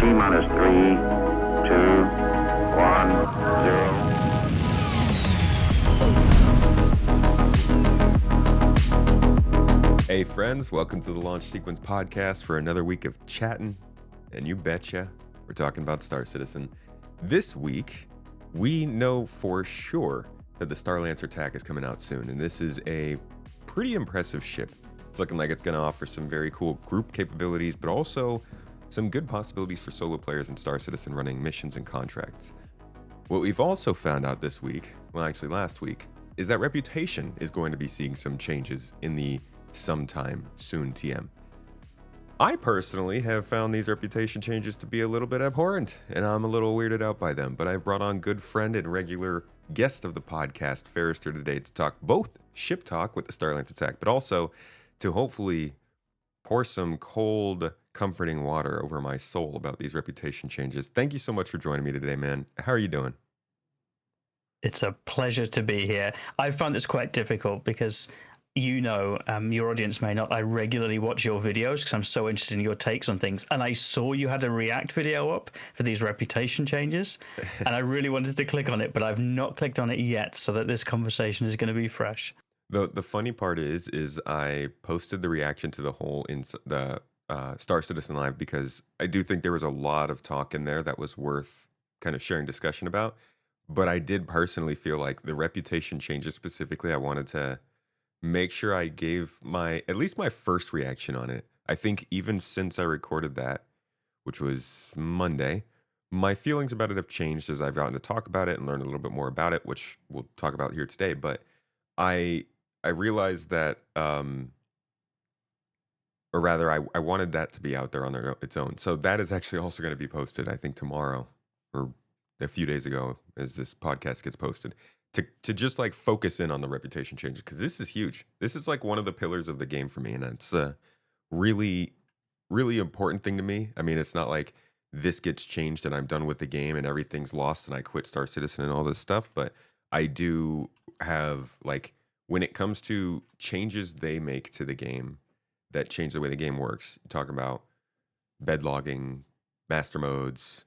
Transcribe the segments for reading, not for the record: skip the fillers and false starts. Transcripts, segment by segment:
T-minus 3, 2, 1, 0. Hey friends, welcome to the Launch Sequence podcast for another week of chatting, and you betcha, we're talking about Star Citizen. This week, we know for sure that the Starlancer TAC is coming out soon, and this is a pretty impressive ship. It's looking like it's going to offer some very cool group capabilities, but also some good possibilities for solo players in Star Citizen running missions and contracts. What we've also found out this week, well actually last week, is that Reputation is going to be seeing some changes in the sometime soon TM. I personally have found these reputation changes to be a little bit abhorrent, and I'm a little weirded out by them, but I've brought on good friend and regular guest of the podcast, Farrister, today to talk both ship talk with the Starlancer TAC, but also to hopefully pour some cold, comforting water over my soul about these reputation changes. Thank you so much for joining me today, man. How are you doing? It's a pleasure to be here. I found this quite difficult because, your audience may not. I regularly watch your videos because I'm so interested in your takes on things. And I saw you had a React video up for these reputation changes. And I really wanted to click on it, but I've not clicked on it yet so that this conversation is going to be fresh. The funny part is I posted the reaction to the whole in the Star Citizen Live because I do think there was a lot of talk in there that was worth kind of sharing discussion about. But I did personally feel like the reputation changes specifically, I wanted to make sure I gave at least my first reaction on it. I think even since I recorded that, which was Monday, my feelings about it have changed as I've gotten to talk about it and learn a little bit more about it, which we'll talk about here today. But I realized that, or rather, I wanted that to be out there on its own. So that is actually also going to be posted, I think, tomorrow or a few days ago as this podcast gets posted, to just like focus in on the reputation changes, because this is huge. This is like one of the pillars of the game for me, and it's a really, really important thing to me. I mean, it's not like this gets changed and I'm done with the game and everything's lost and I quit Star Citizen and all this stuff, but I do have, like, when it comes to changes they make to the game that change the way the game works, you talk about bed logging, master modes,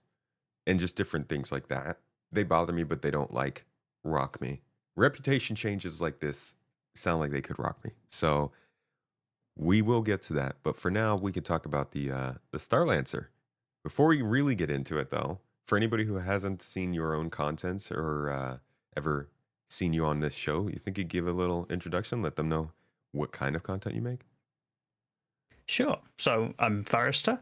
and just different things like that. They bother me, but they don't like rock me. Reputation changes like this sound like they could rock me. So we will get to that. But for now, we can talk about the Starlancer. Before we really get into it, though, for anybody who hasn't seen your own content or ever seen you on this show, you think you'd give a little introduction, let them know what kind of content you make? Sure. So I'm Farrister.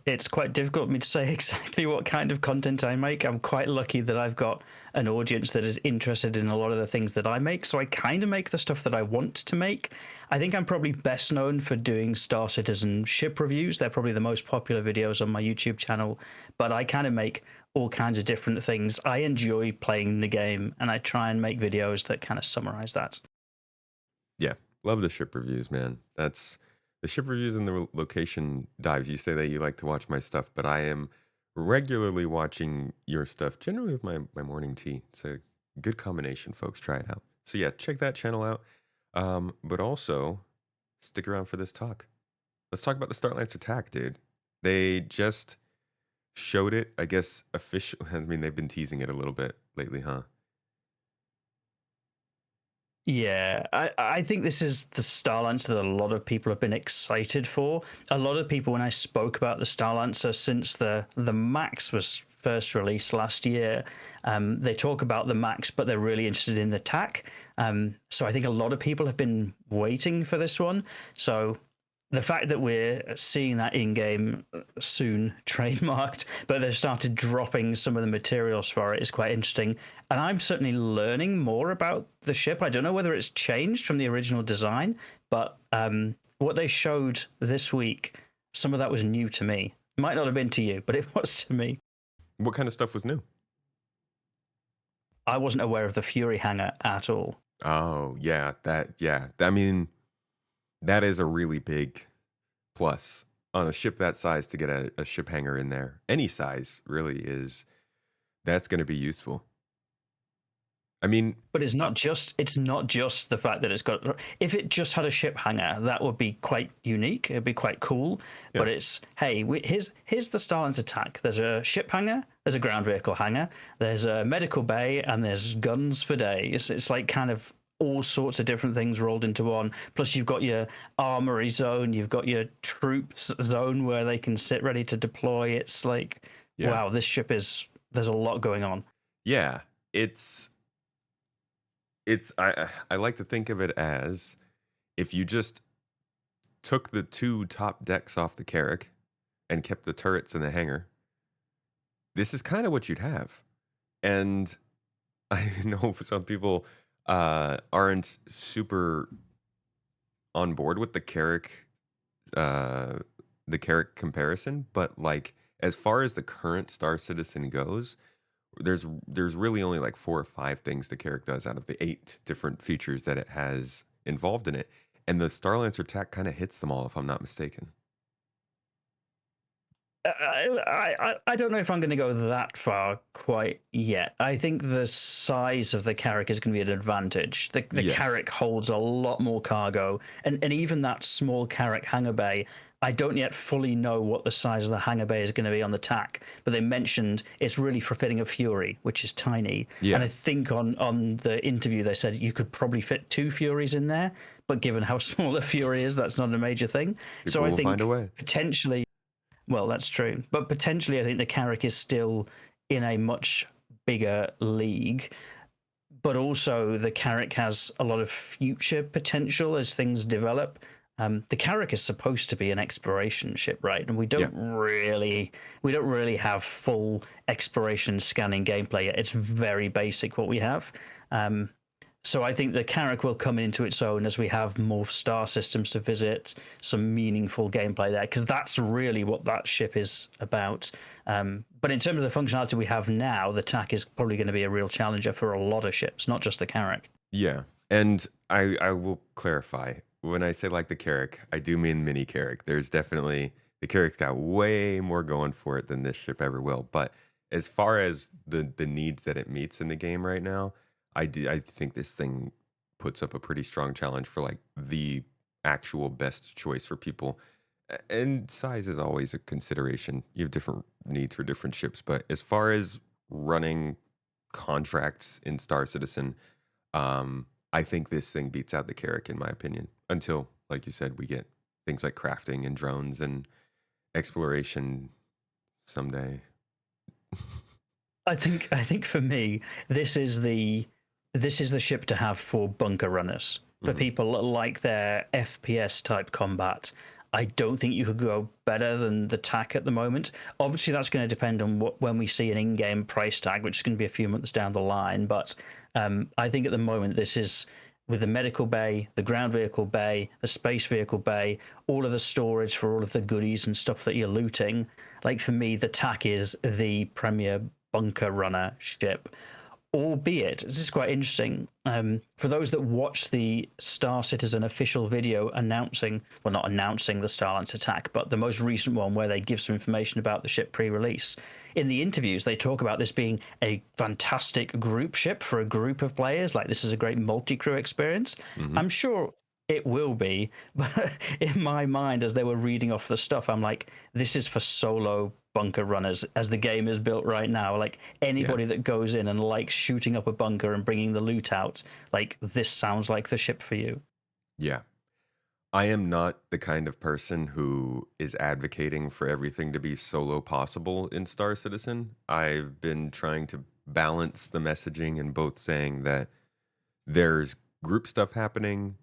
It's quite difficult for me to say exactly what kind of content I make. I'm quite lucky that I've got an audience that is interested in a lot of the things that I make, so I kind of make the stuff that I want to make. I think I'm probably best known for doing Star Citizen ship reviews. They're probably the most popular videos on my YouTube channel, but I kind of make all kinds of different things. I enjoy playing the game, and I try and make videos that kind of summarize that. Yeah, love the ship reviews, man. That's the ship reviews and the location dives. You say that you like to watch my stuff, but I am regularly watching your stuff, generally with my morning tea. It's a good combination, folks. Try it out. So yeah, check that channel out. But also stick around for this talk. Let's talk about the Starlancer TAC, dude. They just showed it, I guess, official. I mean, they've been teasing it a little bit lately, huh? Yeah, I think this is the Starlancer that a lot of people have been excited for. A lot of people, when I spoke about the Starlancer since the Max was first released last year, they talk about the Max, but they're really interested in the TAC. So I think a lot of people have been waiting for this one. So the fact that we're seeing that in-game soon trademarked, but they've started dropping some of the materials for it is quite interesting. And I'm certainly learning more about the ship. I don't know whether it's changed from the original design, but what they showed this week, some of that was new to me. Might not have been to you, but it was to me. What kind of stuff was new? I wasn't aware of the Fury hangar at all. Oh, yeah, I mean, that is a really big plus on a ship that size to get a ship hangar in there. Any size really that's going to be useful. I mean, But it's not just the fact that it's got. If it just had a ship hangar, that would be quite unique. It'd be quite cool. yeah, But it's hey, here's the Starlancer TAC. There's a ship hangar, there's a ground vehicle hangar, there's a medical bay, and there's guns for days. It's like kind of all sorts of different things rolled into one. Plus, you've got your armory zone, you've got your troops zone where they can sit ready to deploy. It's like, yeah, wow, this ship is. There's a lot going on. yeah. I like to think of it as if you just took the two top decks off the Carrack and kept the turrets in the hangar, this is kind of what you'd have. And I know some people aren't super on board with uh, the Carrack comparison, but like as far as the current Star Citizen goes, there's really only like 4 or 5 things the Carrack does out of the 8 different features that it has involved in it, and the Starlancer TAC kind of hits them all, if I'm not mistaken. I don't know if I'm going to go that far quite yet. I think the size of the Carrack is going to be an advantage. The Yes. Carrack holds a lot more cargo, and even that small Carrack hangar bay, I don't yet fully know what the size of the hangar bay is going to be on the TAC, but they mentioned it's really for fitting a Fury, which is tiny. Yeah. And I think on the interview they said you could probably fit 2 Furies in there, but given how small the Fury is, that's not a major thing. So People I will think find a way. potentially, well, that's true. But potentially, I think the Carrack is still in a much bigger league. But also, the Carrack has a lot of future potential as things develop. The Carrack is supposed to be an exploration ship, right? And we don't really have full exploration scanning gameplay yet. It's very basic what we have. So I think the Carrack will come into its own as we have more star systems to visit, some meaningful gameplay there, because that's really what that ship is about. But in terms of the functionality we have now, the TAC is probably going to be a real challenger for a lot of ships, not just the Carrack. Yeah. And I will clarify. When I say like the Carrack, I do mean mini Carrack. There's definitely the Carrack's got way more going for it than this ship ever will. But as far as the needs that it meets in the game right now, I think this thing puts up a pretty strong challenge for like the actual best choice for people. And size is always a consideration. You have different needs for different ships, but as far as running contracts in Star Citizen, I think this thing beats out the Carrack in my opinion. Until, like you said, we get things like crafting and drones and exploration someday. I think for me, this is the ship to have for bunker runners. For people that like their FPS type combat, I don't think you could go better than the TAC at the moment. Obviously, that's going to depend on when we see an in-game price tag, which is going to be a few months down the line. But I think at the moment, this is with the medical bay, the ground vehicle bay, the space vehicle bay, all of the storage for all of the goodies and stuff that you're looting. Like for me, the TAC is the premier bunker runner ship. Albeit, this is quite interesting. For those that watch the Star Citizen official video announcing, well, not announcing the Starlancer TAC, but the most recent one where they give some information about the ship pre-release. In the interviews, they talk about this being a fantastic group ship for a group of players. Like, this is a great multi-crew experience. I'm sure it will be, but in my mind, as they were reading off the stuff, I'm like, this is for solo bunker runners as the game is built right now. Like anybody that goes in and likes shooting up a bunker and bringing the loot out, like this sounds like the ship for you. Yeah. I am not the kind of person who is advocating for everything to be solo possible in Star Citizen. I've been trying to balance the messaging in both saying that there's group stuff happening.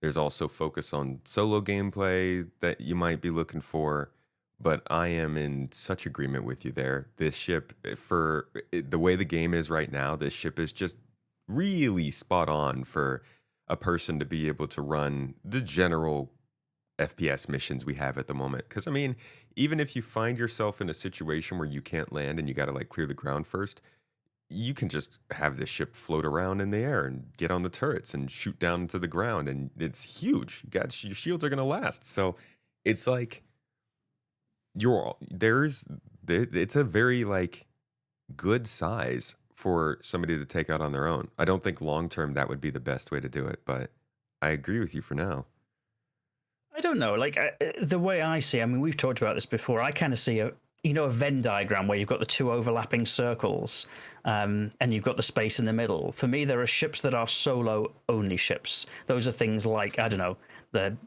There's also focus on solo gameplay that you might be looking for. But I am in such agreement with you there. This ship, for the way the game is right now, this ship is just really spot on for a person to be able to run the general FPS missions we have at the moment. Because, I mean, even if you find yourself in a situation where you can't land and you got to like clear the ground first, you can just have this ship float around in the air and get on the turrets and shoot down into the ground. And it's huge. Your shields are going to last. So it's like, it's a very like good size for somebody to take out on their own. I don't think long term that would be the best way to do it, but I agree with you for now. I don't know. Like the way I see, I mean, we've talked about this before. I kind of see a Venn diagram where you've got the two overlapping circles, and you've got the space in the middle. For me, there are ships that are solo only ships. Those are things like, I don't know, the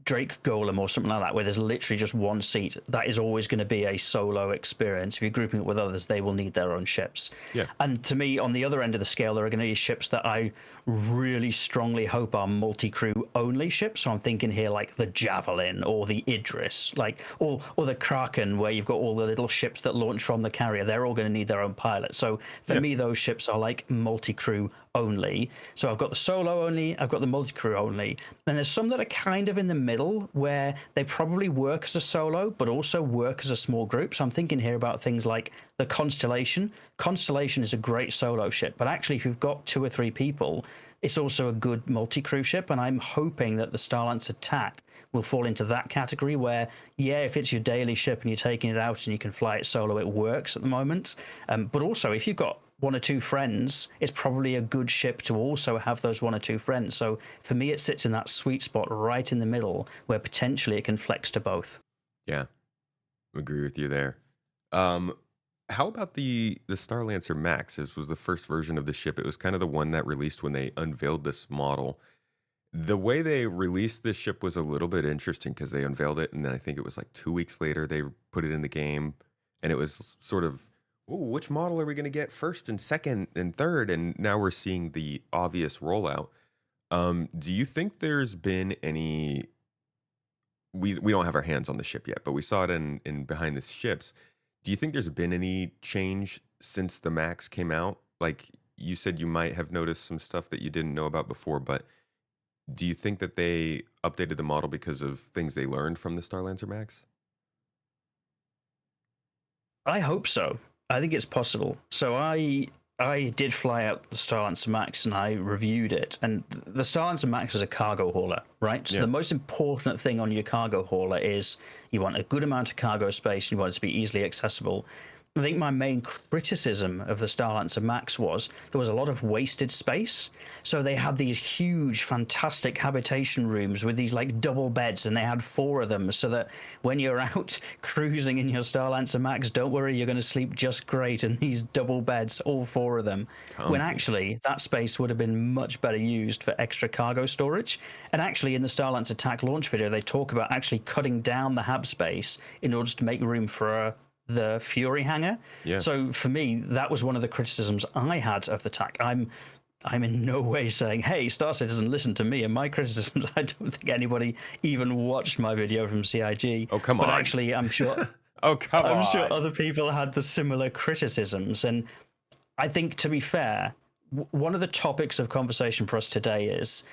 Drake Golem or something like that, where there's literally just one seat. That is always going to be a solo experience. If you're grouping it with others, they will need their own ships. Yeah. And to me, on the other end of the scale, there are going to be ships that I really strongly hope are multi-crew only ships. So I'm thinking here like the Javelin or the Idris, like or the Kraken, where you've got all the little ships that launch from the carrier. They're all going to need their own pilot. So for me, those ships are like multi-crew only. So I've got the solo only, I've got the multi-crew only. And there's some that are kind of in the middle where they probably work as a solo, but also work as a small group. So I'm thinking here about things like the Constellation. Constellation is a great solo ship, but actually if you've got 2 or 3 people, it's also a good multi-crew ship. And I'm hoping that the Starlancer TAC will fall into that category where, yeah, if it's your daily ship and you're taking it out and you can fly it solo, it works at the moment. But also if you've got 1 or 2 friends, it's probably a good ship to also have those 1 or 2 friends. So for me, it sits in that sweet spot right in the middle where potentially it can flex to both. Yeah, agree with you there. How about the Starlancer Max? This was the first version of the ship. It was kind of the one that released when they unveiled this model. The way they released this ship was a little bit interesting because they unveiled it, and then I think it was like 2 weeks later they put it in the game, and it was sort of, ooh, which model are we going to get first and second and third? And now we're seeing the obvious rollout. Do you think there's been any? We don't have our hands on the ship yet, but we saw it in behind the ships. Do you think there's been any change since the Max came out? Like you said, you might have noticed some stuff that you didn't know about before, but do you think that they updated the model because of things they learned from the Starlancer Max? I hope so. I think it's possible. So I did fly out the Starlancer Max and I reviewed it. And the Starlancer Max is a cargo hauler, right? So Yeah. the most important thing on your cargo hauler is you want a good amount of cargo space and you want it to be easily accessible. I think my main criticism of the Starlancer Max was there was a lot of wasted space. So they had these huge, fantastic habitation rooms with these like double beds, and they had 4 of them so that when you're out cruising in your Starlancer Max, don't worry, you're going to sleep just great in these double beds, all 4 of them. When Comfy. actually that space would have been much better used for extra cargo storage. And actually in the Starlancer TAC launch video, they talk about actually cutting down the hab space in order to make room for the Fury hangar. Yeah. So for me, that was one of the criticisms I had of the TAC. I'm in no way saying, hey, Star Citizen, listen to me and my criticisms. I don't think anybody even watched my video from CIG. Oh, come but on. actually, I'm sure Oh, come I'm on. sure other people had the similar criticisms. And I think, to be fair, one of the topics of conversation for us today is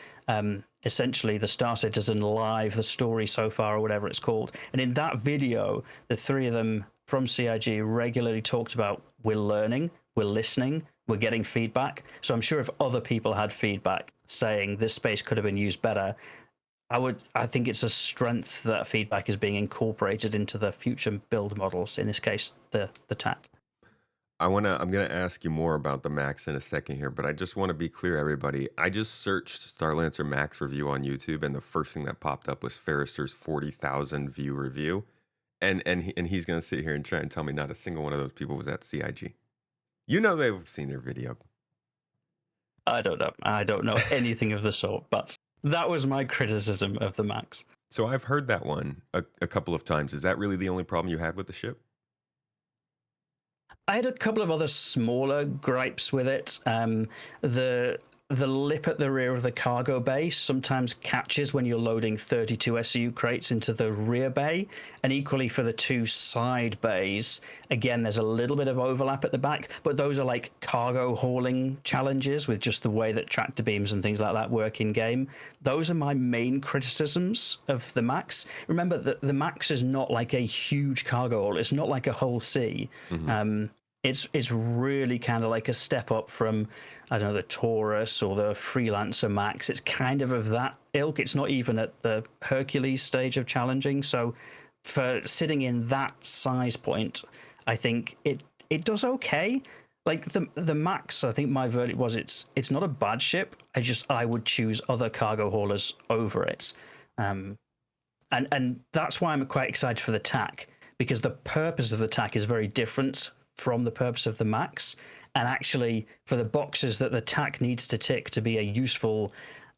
essentially the Star Citizen Live, the story so far, or whatever it's called. And in that video, the 3 of them from CIG regularly talked about we're learning, we're listening, we're getting feedback. So I'm sure if other people had feedback saying this space could have been used better, I think it's a strength that feedback is being incorporated into the future build models, in this case, the TAC. I'm gonna ask you more about the Max in a second here, but I just want to be clear, everybody. I just searched Starlancer Max review on YouTube, and the first thing that popped up was Farrister's 40,000 view review, and he's gonna sit here and try and tell me not a single one of those people was at CIG. You know they've seen their video. I don't know. I don't know anything of the sort, but that was my criticism of the Max. So I've heard that one a couple of times. Is that really the only problem you had with the ship? I had a couple of other smaller gripes with it. The lip at the rear of the cargo bay sometimes catches when you're loading 32 SU crates into the rear bay, and equally for the 2 side bays. Again, there's a little bit of overlap at the back, but those are like cargo hauling challenges with just the way that tractor beams and things like that work in game. Those are my main criticisms of the Max. Remember that the Max is not like a huge cargo haul. It's not like a Hull C. It's really kind of like a step up from, I don't know, the Taurus or the Freelancer Max. It's kind of that ilk. It's not even at the Hercules stage of challenging. So for sitting in that size point, I think it does okay. Like the Max, I think my verdict was it's not a bad ship. I would choose other cargo haulers over it, um, and that's why I'm quite excited for the TAC, because the purpose of the TAC is very different from the purpose of the Max, and actually for the boxes that the TAC needs to tick to be a useful,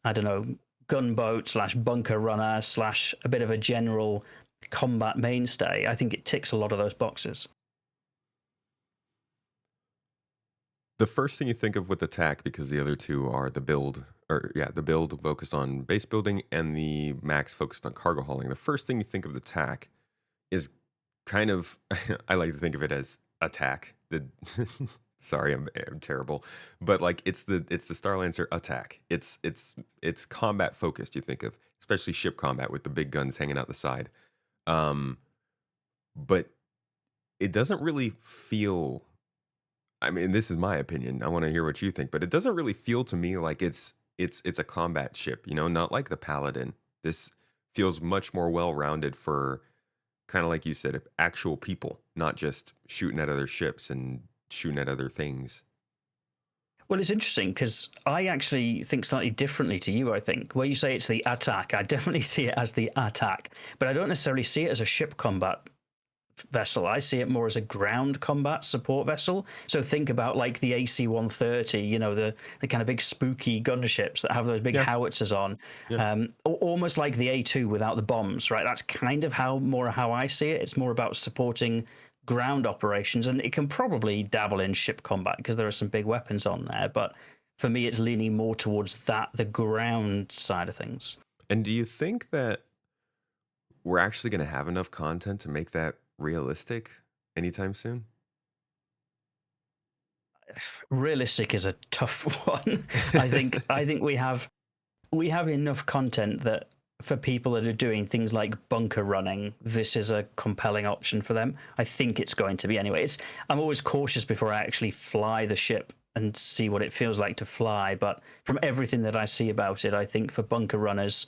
I don't know, gunboat slash bunker runner slash a bit of a general combat mainstay, I think it ticks a lot of those boxes. The first thing you think of with the TAC, because the other two are the build, or yeah, the build focused on base building and the Max focused on cargo hauling. The first thing you think of the TAC is kind of, I like to think of it as attack. The sorry, I'm terrible, but like it's the Starlancer attack. It's combat focused. You think of especially ship combat with the big guns hanging out the side, um, but it doesn't really feel. I mean, this is my opinion. I want to hear what you think, but it doesn't really feel to me like it's a combat ship. You know, not like the Paladin. This feels much more well rounded for kind of like you said, actual people, not just shooting at other ships and shooting at other things. Well, it's interesting because I actually think slightly differently to you. I think where you say it's the attack, I definitely see it as the attack, but I don't necessarily see it as a ship combat vessel. I see it more as a ground combat support vessel. So think about like the AC-130, you know, the kind of big spooky gunships that have those big Yeah, howitzers on, yeah. almost like the A2 without the bombs, right? That's kind of how I see it. It's more about supporting ground operations, and it can probably dabble in ship combat because there are some big weapons on there. But for me, it's leaning more towards the ground side of things. And do you think that we're actually going to have enough content to make that realistic anytime soon? Realistic is a tough one. I think we have enough content that for people that are doing things like bunker running, this is a compelling option for them. I think it's going to be anyway. I'm always cautious before I actually fly the ship and see what it feels like to fly. But from everything that I see about it, I think for bunker runners,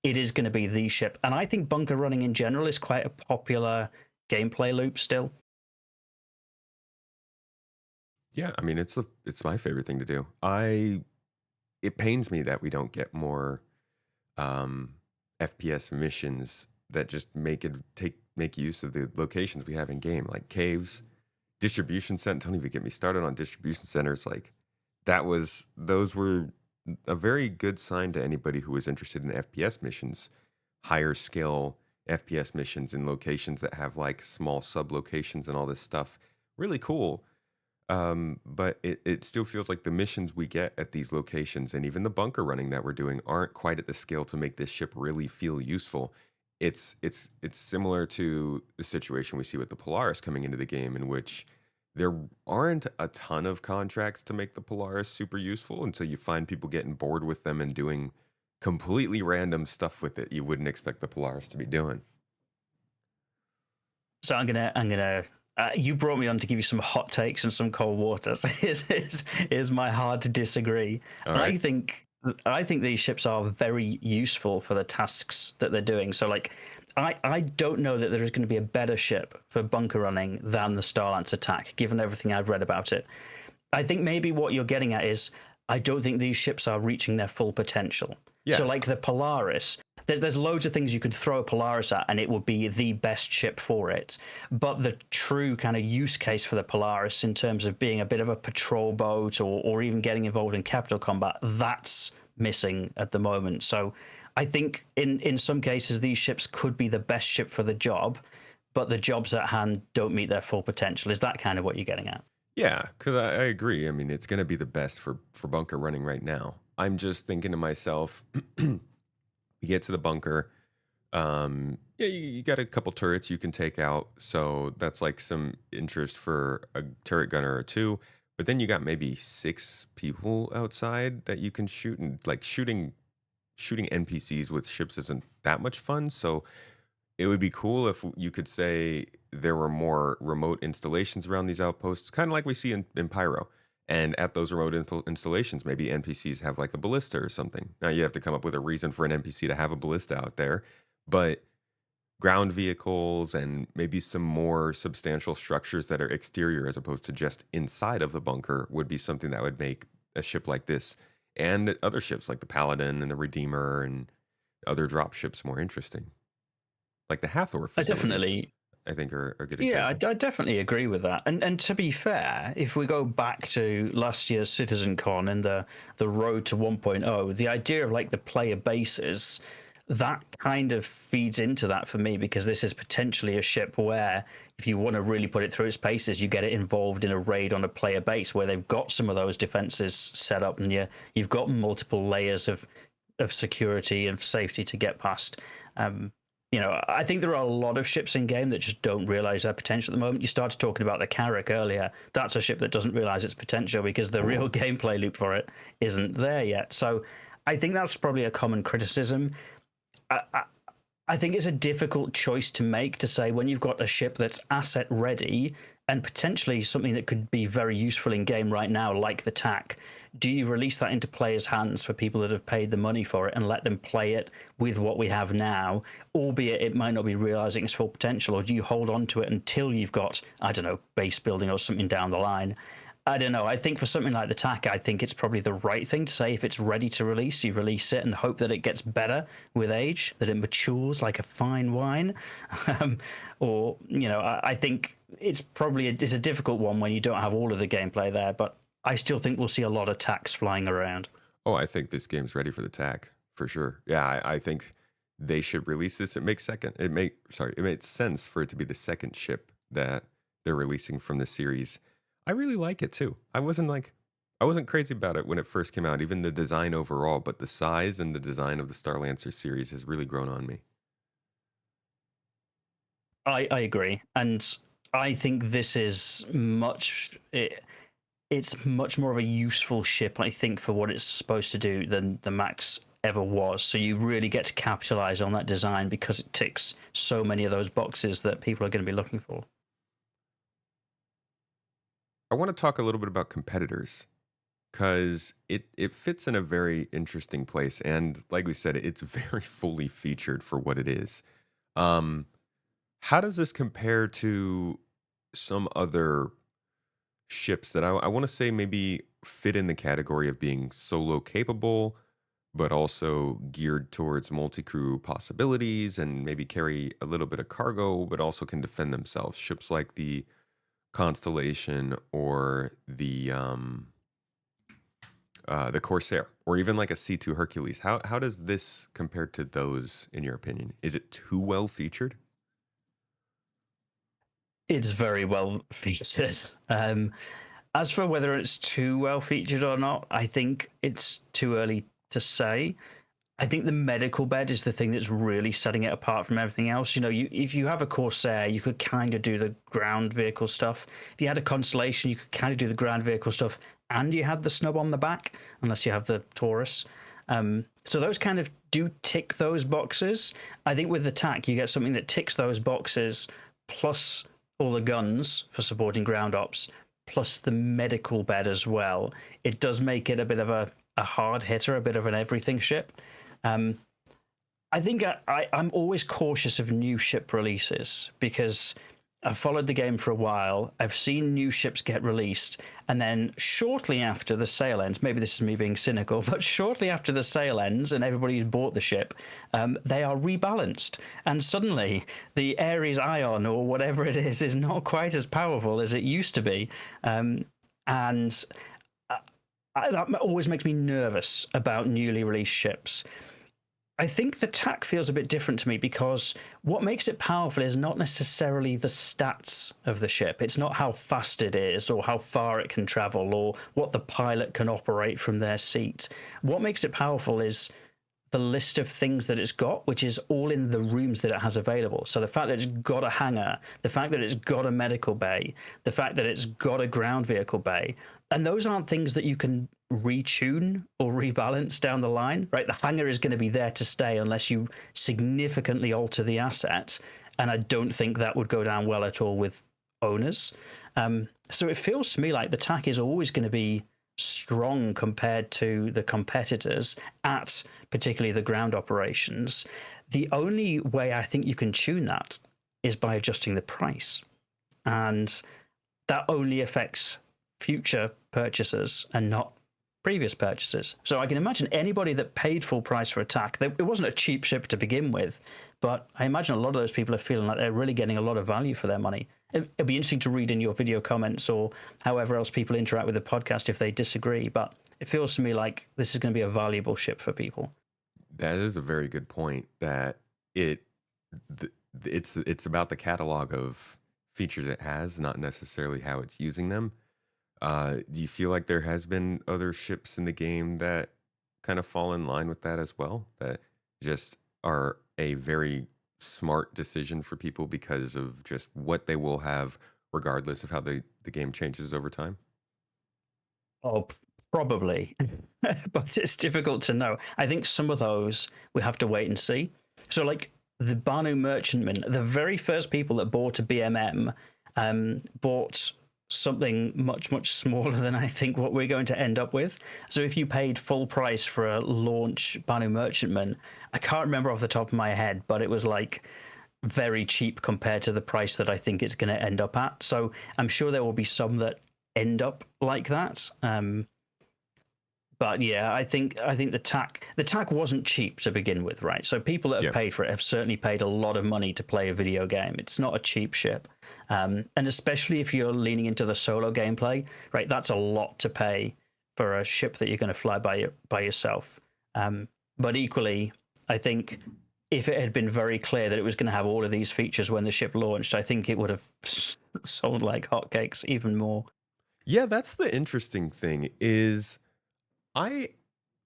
it is going to be the ship. And I think bunker running in general is quite a popular gameplay loop still. Yeah, I mean it's my favorite thing to do. It pains me that we don't get more um, FPS missions that just make use of the locations we have in game, like caves, distribution center. Don't even get me started on distribution centers. Like those were a very good sign to anybody who was interested in FPS missions, higher scale FPS missions in locations that have like small sub locations and all this stuff. Really cool. But it still feels like the missions we get at these locations and even the bunker running that we're doing aren't quite at the scale to make this ship really feel useful. It's similar to the situation we see with the Polaris coming into the game, in which there aren't a ton of contracts to make the Polaris super useful until you find people getting bored with them and doing completely random stuff with it you wouldn't expect the Polaris to be doing. So I'm gonna. You brought me on to give you some hot takes and some cold water. So here's my hard to disagree. All right. I think these ships are very useful for the tasks that they're doing. So like, I don't know that there is going to be a better ship for bunker running than the Starlancer TAC, given everything I've read about it. I think maybe what you're getting at is I don't think these ships are reaching their full potential. Yeah. So like the Polaris, there's loads of things you could throw a Polaris at and it would be the best ship for it. But the true kind of use case for the Polaris in terms of being a bit of a patrol boat or even getting involved in capital combat, that's missing at the moment. So I think in some cases these ships could be the best ship for the job, but the jobs at hand don't meet their full potential. Is that kind of what you're getting at? Yeah, because I agree. I mean, it's going to be the best for bunker running right now. I'm just thinking to myself, you get to the bunker, yeah, you got a couple turrets you can take out, so that's like some interest for a turret gunner or two. But then you got maybe 6 people outside that you can shoot, and like shooting NPCs with ships isn't that much fun. So it would be cool if you could say there were more remote installations around these outposts, kind of like we see in Pyro. And at those remote installations, maybe NPCs have like a ballista or something. Now you have to come up with a reason for an NPC to have a ballista out there, but ground vehicles and maybe some more substantial structures that are exterior as opposed to just inside of the bunker would be something that would make a ship like this and other ships like the Paladin and the Redeemer and other drop ships more interesting. Like the Hathor I facilities, definitely, I think are a good yeah, example. I definitely agree with that. And to be fair, if we go back to last year's Citizen Con and the road to 1.0, the idea of like the player bases, that kind of feeds into that for me, because this is potentially a ship where if you want to really put it through its paces, you get it involved in a raid on a player base where they've got some of those defenses set up, and you've got multiple layers of security and safety to get past. I think there are a lot of ships in game that just don't realize their potential at the moment. You started talking about the Carrack earlier. That's a ship that doesn't realize its potential because the real gameplay loop for it isn't there yet. So I think that's probably a common criticism. I think it's a difficult choice to make, to say when you've got a ship that's asset ready and potentially something that could be very useful in game right now, like the TAC, do you release that into players' hands for people that have paid the money for it and let them play it with what we have now, albeit it might not be realizing its full potential, or do you hold on to it until you've got, I don't know, base building or something down the line? I don't know. I think for something like the TAC, I think it's probably the right thing to say. If it's ready to release, you release it and hope that it gets better with age, that it matures like a fine wine. I think it's probably it's a difficult one when you don't have all of the gameplay there, but I still think we'll see a lot of TACs flying around. Oh, I think this game's ready for the TAC for sure. Yeah, I think they should release this. It makes sense for it to be the second ship that they're releasing from the series. I really like it too. I wasn't crazy about it when it first came out, even the design overall, but the size and the design of the Starlancer series has really grown on me. I agree, and I think this is it's much more of a useful ship, I think, for what it's supposed to do than the Max ever was. So you really get to capitalize on that design because it ticks so many of those boxes that people are going to be looking for. I want to talk a little bit about competitors because it fits in a very interesting place. And like we said, it's very fully featured for what it is. Um, how does this compare to some other ships that I want to say maybe fit in the category of being solo capable, but also geared towards multi-crew possibilities and maybe carry a little bit of cargo, but also can defend themselves? Ships like the Constellation or the Corsair, or even like a C2 Hercules. How does this compare to those in your opinion? Is it too well featured? It's very well featured. As for whether it's too well featured or not, I think it's too early to say. I think the medical bed is the thing that's really setting it apart from everything else. If you have a Corsair, you could kind of do the ground vehicle stuff. If you had a Constellation, you could kind of do the ground vehicle stuff, and you had the snub on the back, unless you have the Taurus. So those kind of do tick those boxes. I think with the TAC, you get something that ticks those boxes, plus all the guns for supporting ground ops, plus the medical bed as well. It does make it a bit of a hard hitter, a bit of an everything ship. I think I'm always cautious of new ship releases because I've followed the game for a while. I've seen new ships get released, and then shortly after the sale ends, maybe this is me being cynical, but shortly after the sale ends and everybody's bought the ship, they are rebalanced. And suddenly the Ares Ion or whatever it is not quite as powerful as it used to be. And that always makes me nervous about newly released ships. I think the TAC feels a bit different to me because what makes it powerful is not necessarily the stats of the ship. It's not how fast it is or how far it can travel or what the pilot can operate from their seat. What makes it powerful is the list of things that it's got, which is all in the rooms that it has available. So the fact that it's got a hangar, the fact that it's got a medical bay, the fact that it's got a ground vehicle bay, and those aren't things that you can retune or rebalance down the line, right? The hangar is going to be there to stay unless you significantly alter the asset, and I don't think that would go down well at all with owners. So it feels to me like the TAC is always going to be strong compared to the competitors at particularly the ground operations. The only way I think you can tune that is by adjusting the price. And that only affects future purchases and not previous purchases. So I can imagine anybody that paid full price for TAC, it wasn't a cheap ship to begin with, but I imagine a lot of those people are feeling like they're really getting a lot of value for their money. It'd be interesting to read in your video comments or however else people interact with the podcast if they disagree, but it feels to me like this is going to be a valuable ship for people. That is a very good point. That it's about the catalog of features it has, not necessarily how it's using them. Do you feel like there has been other ships in the game that kind of fall in line with that as well? That just are a very smart decision for people because of just what they will have, regardless of how the game changes over time? Oh, probably, but it's difficult to know. I think some of those we have to wait and see. So, like the Banu Merchantmen, the very first people that bought a BMM bought something much, much smaller than I think what we're going to end up with. So if you paid full price for a launch Banu Merchantman, I can't remember off the top of my head, but it was like very cheap compared to the price that I think it's going to end up at. So I'm sure there will be some that end up like that. But yeah, I think the TAC wasn't cheap to begin with, right? So people that have paid for it have certainly paid a lot of money to play a video game. It's not a cheap ship, and especially if you're leaning into the solo gameplay, right? That's a lot to pay for a ship that you're going to fly by yourself. But equally, I think if it had been very clear that it was going to have all of these features when the ship launched, I think it would have sold like hotcakes even more. Yeah, that's the interesting thing is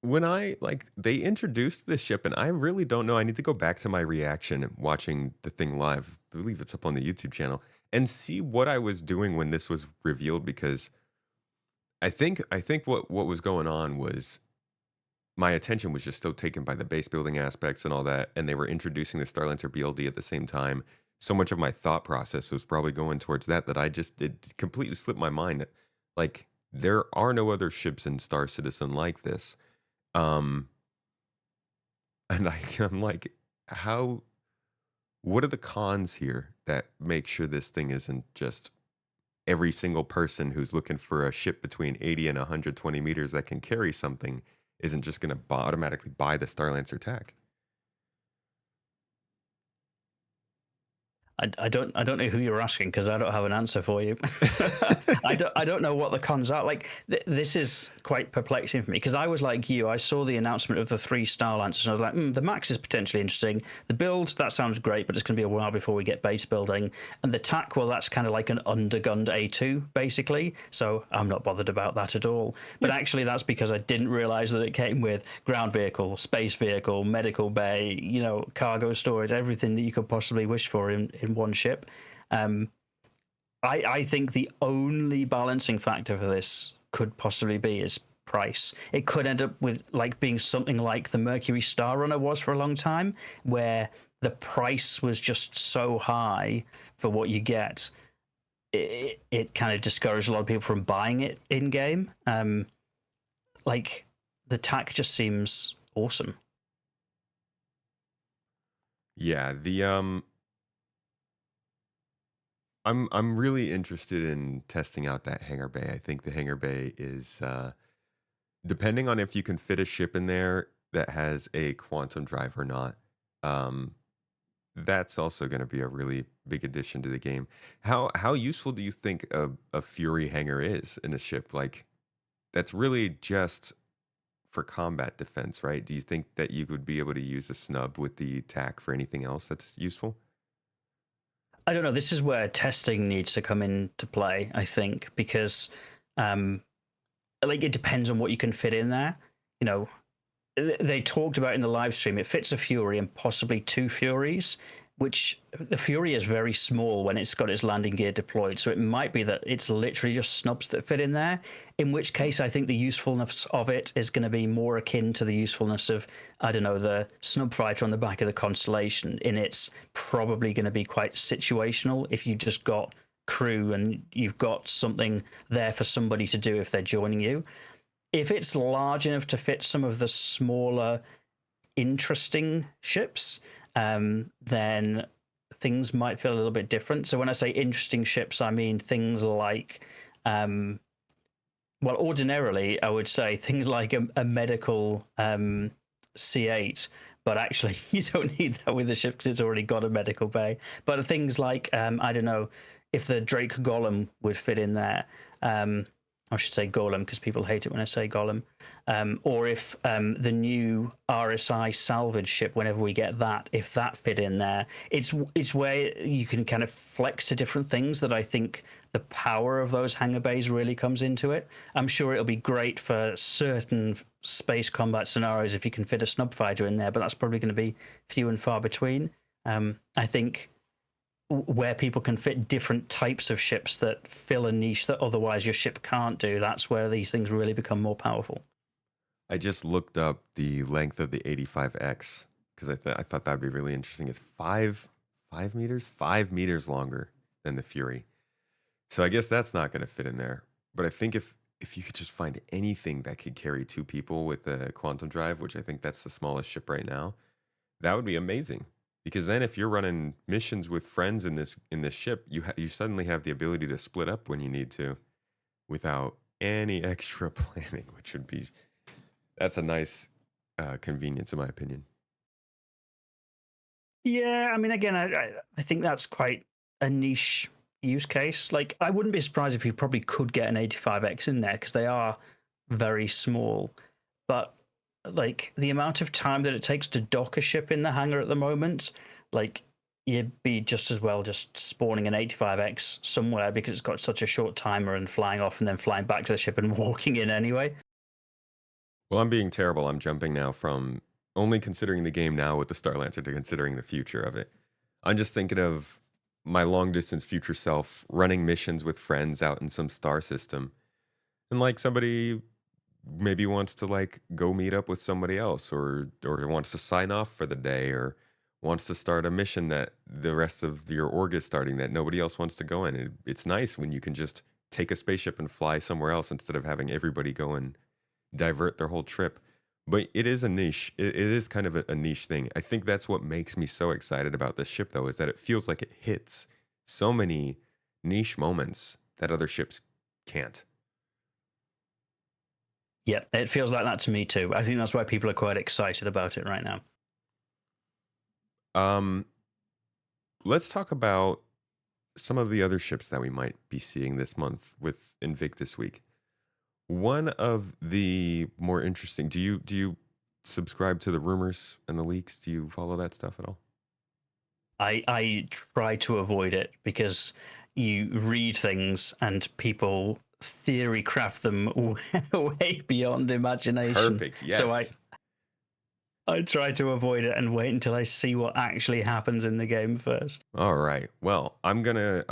when I like they introduced this ship, and I really don't know. I need to go back to my reaction and watching the thing live. I believe it's up on the YouTube channel and see what I was doing when this was revealed, because I think what was going on was my attention was just still taken by the base building aspects and all that, and they were introducing the Starlancer BLD at the same time. So much of my thought process was probably going towards that it completely slipped my mind. Like, there are no other ships in Star Citizen like this. And I'm like, what are the cons here that make sure this thing isn't just every single person who's looking for a ship between 80 and 120 meters that can carry something isn't just going to automatically buy the Starlancer TAC? I don't know who you're asking because I don't have an answer for you. I don't know what the cons are. Like this is quite perplexing for me because I was like you. I saw the announcement of the 3 Starlancers and I was like, the Max is potentially interesting. The build, that sounds great, but it's going to be a while before we get base building. And the TAC, well, that's kind of like an undergunned A2 basically. So I'm not bothered about that at all. But actually, that's because I didn't realize that it came with ground vehicle, space vehicle, medical bay, cargo storage, everything that you could possibly wish for in one ship. I think the only balancing factor for this could possibly be is price. It could end up with being something like the Mercury Star Runner was for a long time, where the price was just so high for what you get. It kind of discouraged a lot of people from buying it in game. Like the TAC just seems awesome. Yeah, I'm really interested in testing out that hangar bay. I think the hangar bay is depending on if you can fit a ship in there that has a quantum drive or not. That's also going to be a really big addition to the game. How useful do you think a Fury hangar is in a ship? Like, that's really just for combat defense, right? Do you think that you would be able to use a snub with the TAC for anything else that's useful? I don't know. This is where testing needs to come into play, I think, because it depends on what you can fit in there. They talked about in the live stream, it fits a Fury and possibly 2 Furies, which the Fury is very small when it's got its landing gear deployed. So it might be that it's literally just snubs that fit in there, in which case I think the usefulness of it is going to be more akin to the usefulness of, I don't know, the snub fighter on the back of the Constellation. In it's probably going to be quite situational if you just got crew and you've got something there for somebody to do if they're joining you. If it's large enough to fit some of the smaller, interesting ships, then things might feel a little bit different. So when I say interesting ships, I mean things like, well, ordinarily I would say things like a medical C8, but actually you don't need that with the ship because it's already got a medical bay. But things like, I don't know, if the Drake Golem would fit in there. I should say Golem because people hate it when I say Golem. Or if the new RSI salvage ship, whenever we get that, if that fit in there, it's where you can kind of flex to different things that I think the power of those hangar bays really comes into it. I'm sure it'll be great for certain space combat scenarios if you can fit a snub fighter in there, but that's probably going to be few and far between. I think where people can fit different types of ships that fill a niche that otherwise your ship can't do, that's where these things really become more powerful. I just looked up the length of the 85X because I thought that'd be really interesting. It's 5 meters longer than the Fury. So I guess that's not going to fit in there. But I think if you could just find anything that could carry 2 people with a quantum drive, which I think that's the smallest ship right now, that would be amazing. Because then if you're running missions with friends in this ship, you suddenly have the ability to split up when you need to without any extra planning, which would be, that's a nice convenience in my opinion. Yeah, I mean, again, I think that's quite a niche use case. Like, I wouldn't be surprised if you probably could get an 85X in there because they are very small. But like the amount of time that it takes to dock a ship in the hangar at the moment, like you'd be just as well just spawning an 85X somewhere because it's got such a short timer and flying off and then flying back to the ship and walking in anyway. Well, I'm being terrible. I'm jumping now from only considering the game now with the Starlancer to considering the future of it. I'm just thinking of my long distance future self running missions with friends out in some star system. And like somebody maybe wants to like go meet up with somebody else or wants to sign off for the day or wants to start a mission that the rest of your org is starting that nobody else wants to go in. It's nice when you can just take a spaceship and fly somewhere else instead of having everybody go and divert their whole trip. But it is a niche. It is kind of a niche thing. I think that's what makes me so excited about this ship, though, is that it feels like it hits so many niche moments that other ships can't. Yeah, it feels like that to me too. I think that's why people are quite excited about it right now. Let's talk about some of the other ships that we might be seeing this month with Invictus Week. One of the more interesting. Do you subscribe to the rumors and the leaks? Do you follow that stuff at all? I try to avoid it because you read things and people theory craft them way beyond imagination. Perfect. Yes. So I try to avoid it and wait until I see what actually happens in the game first. All right. Well, I'm gonna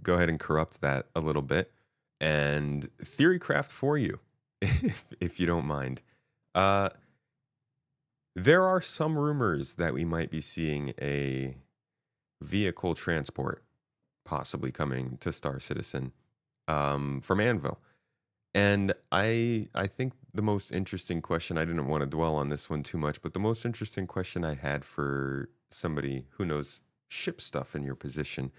go ahead and corrupt that a little bit and theory craft for you, if you don't mind. There are some rumors that we might be seeing a vehicle transport possibly coming to Star Citizen from Anvil. And I think the most interesting question, I didn't want to dwell on this one too much, but the most interesting question I had for somebody who knows ship stuff in your position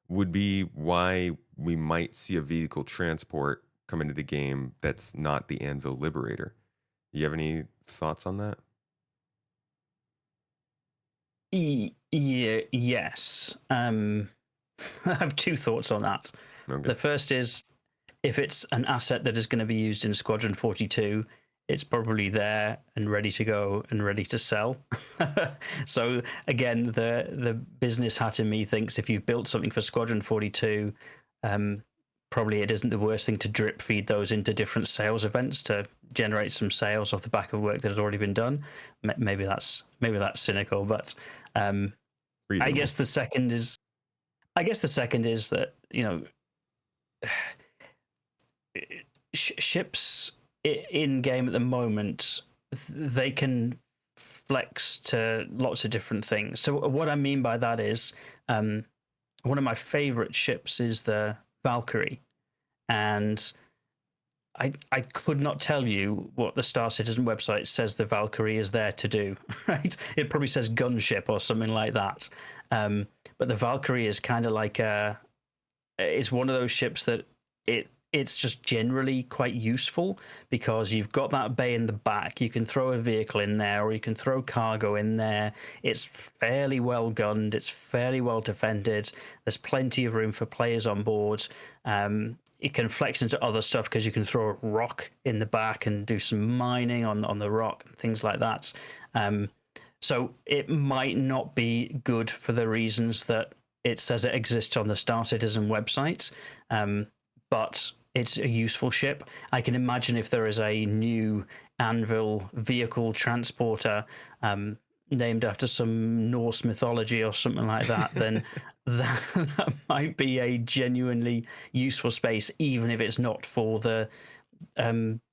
would be why we might see a vehicle transport come into the game that's not the Anvil Liberator. You have any thoughts on that? Yeah, yes. I have 2 thoughts on that. Okay. The first is if it's an asset that is going to be used in Squadron 42, it's probably there and ready to go and ready to sell. So again, the business hat in me thinks if you've built something for Squadron 42, probably it isn't the worst thing to drip feed those into different sales events to generate some sales off the back of work that has already been done. Maybe that's cynical, but I guess the second is that, you know, ships in game at the moment, they can flex to lots of different things. So what I mean by that is one of my favorite ships is the Valkyrie, and I could not tell you what the Star Citizen website says the Valkyrie is there to do, right? It probably says gunship or something like that. But the Valkyrie is kind of like it's one of those ships that it's just generally quite useful because you've got that bay in the back. You can throw a vehicle in there, or you can throw cargo in there. It's fairly well gunned. It's fairly well defended. There's plenty of room for players on board. It can flex into other stuff because you can throw a rock in the back and do some mining on the rock and things like that. So it might not be good for the reasons that it says it exists on the Star Citizen website, but it's a useful ship. I can imagine if there is a new Anvil vehicle transporter named after some Norse mythology or something like that, then that might be a genuinely useful space, even if it's not for the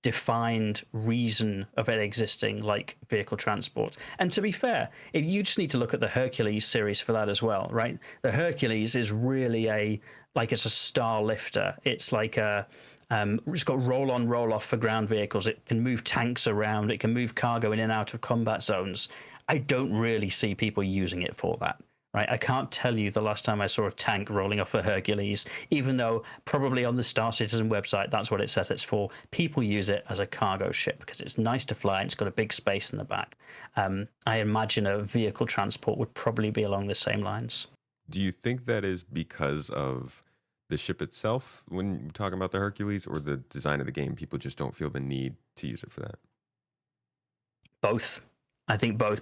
defined reason of it existing, like vehicle transport. And to be fair, if you just need to look at the Hercules series for that as well, right? The Hercules is really it's a star lifter. It's like it's got roll on, roll off for ground vehicles. It can move tanks around. It can move cargo in and out of combat zones. I don't really see people using it for that. Right, I can't tell you the last time I saw a tank rolling off a Hercules, even though probably on the Star Citizen website that's what it says it's for. People use it as a cargo ship because it's nice to fly and it's got a big space in the back. I imagine a vehicle transport would probably be along the same lines. Do you think that is because of the ship itself when you're talking about the Hercules, or the design of the game? People just don't feel the need to use it for that? Both. I think both.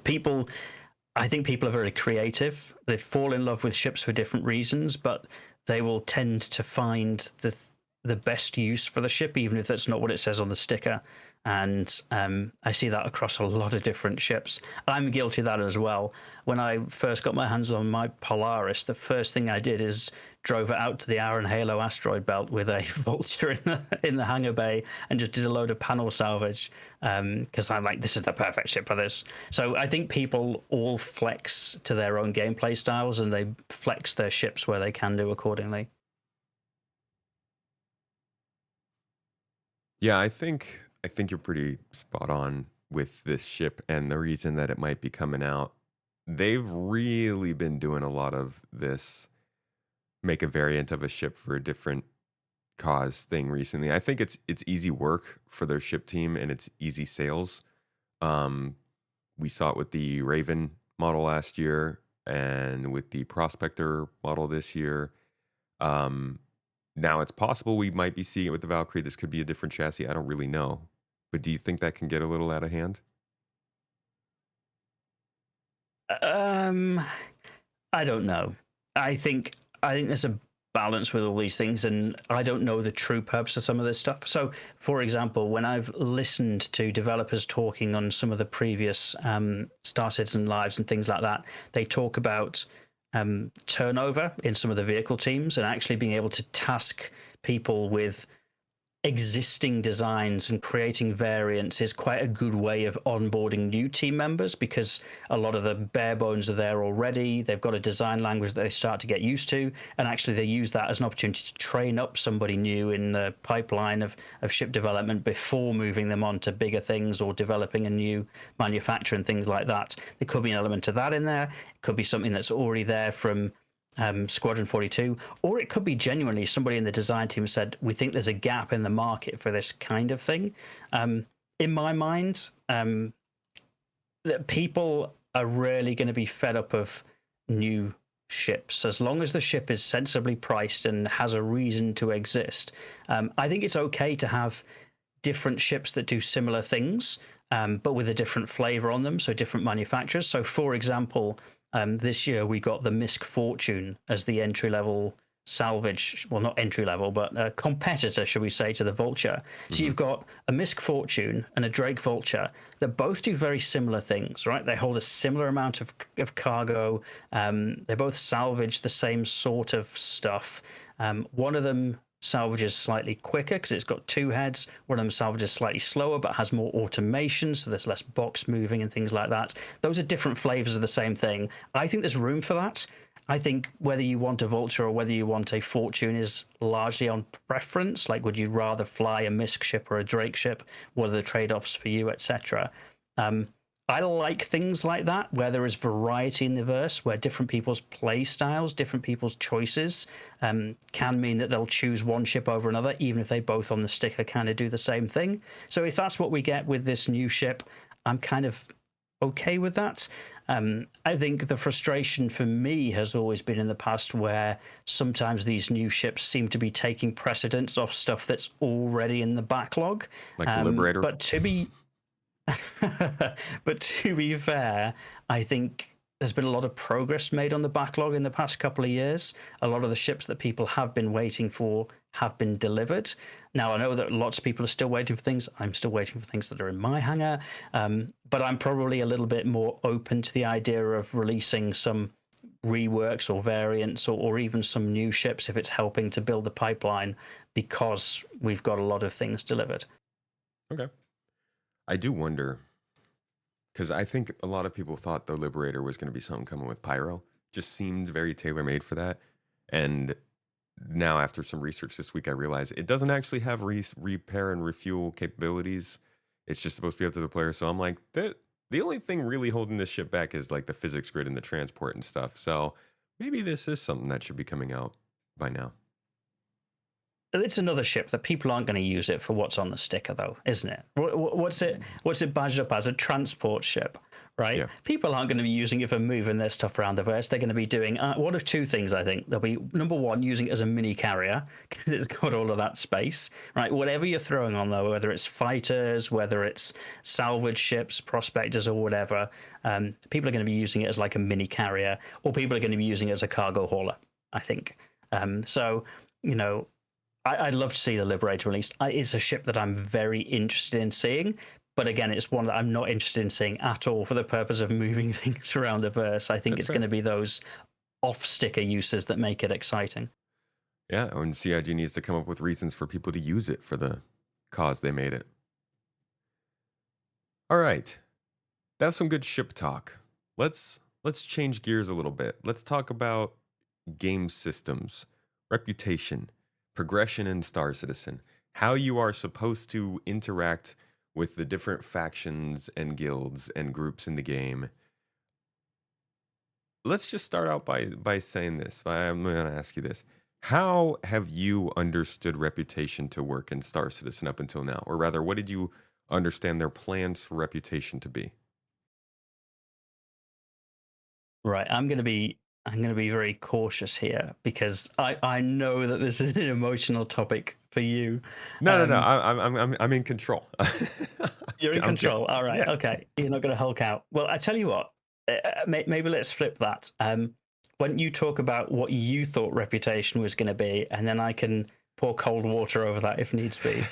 I think people are very creative. They fall in love with ships for different reasons, but they will tend to find the best use for the ship, even if that's not what it says on the sticker. And I see that across a lot of different ships. I'm guilty of that as well. When I first got my hands on my Polaris, the first thing I did is drove it out to the Aaron Halo asteroid belt with a Vulture in the hangar bay and just did a load of panel salvage because I'm like, this is the perfect ship for this. So I think people all flex to their own gameplay styles, and they flex their ships where they can do accordingly. Yeah, I think you're pretty spot on with this ship, and the reason that it might be coming out. They've really been doing a lot of this make a variant of a ship for a different cause thing recently. I think it's easy work for their ship team, and it's easy sales. We saw it with the Raven model last year and with the Prospector model this year. Now it's possible we might be seeing it with the Valkyrie. This could be a different chassis. I don't really know. But do you think that can get a little out of hand? I don't know. I think there's a balance with all these things, and I don't know the true purpose of some of this stuff. So, for example, when I've listened to developers talking on some of the previous Star Citizen lives and things like that, they talk about turnover in some of the vehicle teams and actually being able to task people with existing designs and creating variants is quite a good way of onboarding new team members, because a lot of the bare bones are there already. They've got a design language that they start to get used to, and actually they use that as an opportunity to train up somebody new in the pipeline of ship development before moving them on to bigger things or developing a new manufacturer and things like that. There could be an element of that in there. It could be something that's already there from Squadron 42, or it could be genuinely somebody in the design team said, we think there's a gap in the market for this kind of thing. In my mind, that people are really going to be fed up of new ships as long as the ship is sensibly priced and has a reason to exist. I think it's okay to have different ships that do similar things, but with a different flavor on them, so different manufacturers. So, for example, this year we got the Misk Fortune as the entry-level salvage, well, not entry-level, but a competitor, should we say, to the Vulture. So you've got a Misk Fortune and a Drake Vulture that both do very similar things, right? They hold a similar amount of cargo. They both salvage the same sort of stuff. One of them salvages slightly quicker because it's got two heads. One of them salvages slightly slower but has more automation, so there's less box moving and things like that. Those are different flavors of the same thing. I think there's room for that. I think whether you want a vulture or whether you want a fortune is largely on preference. Like, would you rather fly a misc ship or a drake ship? What are the trade-offs for you, etc. I like things like that where there is variety in the verse, where different people's play styles, different people's choices can mean that they'll choose one ship over another, even if they both on the sticker kind of do the same thing. So if that's what we get with this new ship, I'm kind of okay with that. I think the frustration for me has always been in the past where sometimes these new ships seem to be taking precedence off stuff that's already in the backlog. Like the Liberator. But to be but to be fair, I think there's been a lot of progress made on the backlog in the past couple of years. A lot of the ships that people have been waiting for have been delivered. Now, I know that lots of people are still waiting for things. I'm still waiting for things that are in my hangar. But I'm probably a little bit more open to the idea of releasing some reworks or variants or even some new ships if it's helping to build the pipeline because we've got a lot of things delivered. Okay. I do wonder, because I think a lot of people thought the Liberator was going to be something coming with Pyro. Just seemed very tailor-made for that. And now after some research this week, I realized it doesn't actually have repair and refuel capabilities. It's just supposed to be up to the player. So I'm like, the only thing really holding this ship back is like the physics grid and the transport and stuff. So maybe this is something that should be coming out by now. It's another ship that people aren't going to use it for what's on the sticker, though, isn't it? What's it badged up as? A transport ship, right? Yeah. People aren't going to be using it for moving their stuff around the verse. They're going to be doing one of two things, I think. They'll be, number one, using it as a mini carrier because it's got all of that space, right? Whatever you're throwing on, though, whether it's fighters, whether it's salvage ships, prospectors, or whatever, people are going to be using it as like a mini carrier, or people are going to be using it as a cargo hauler, I think. So, you know, I'd love to see the Liberator released. It's a ship that I'm very interested in seeing, but again, it's one that I'm not interested in seeing at all for the purpose of moving things around the verse. I think That's it's fair. going to be those off-sticker uses that make it exciting. Yeah, and CIG needs to come up with reasons for people to use it for the cause they made it. All right, that's some good ship talk. Let's change gears a little bit. Let's talk about game systems, reputation, progression in Star Citizen, how you are supposed to interact with the different factions and guilds and groups in the game. Let's just start out by saying this. I'm going to ask you this. How have you understood reputation to work in Star Citizen up until now? Or rather, what did you understand their plans for reputation to be? Right, I'm going to be very cautious here because I know that this is an emotional topic for you. No. I'm in control. You're in I'm kidding. control. All right. Yeah. Okay. You're not going to Hulk out. Well, I tell you what. Maybe let's flip that. Why don't you talk about what you thought reputation was going to be, and then I can pour cold water over that if needs be.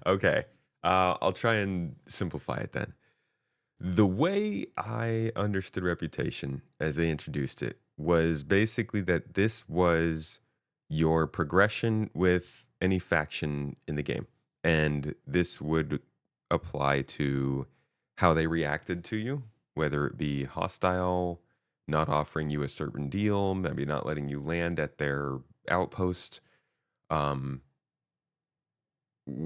Okay. I'll try and simplify it then. The way I understood reputation as they introduced it was basically that this was your progression with any faction in the game. And this would apply to how they reacted to you, whether it be hostile, not offering you a certain deal, maybe not letting you land at their outpost, um,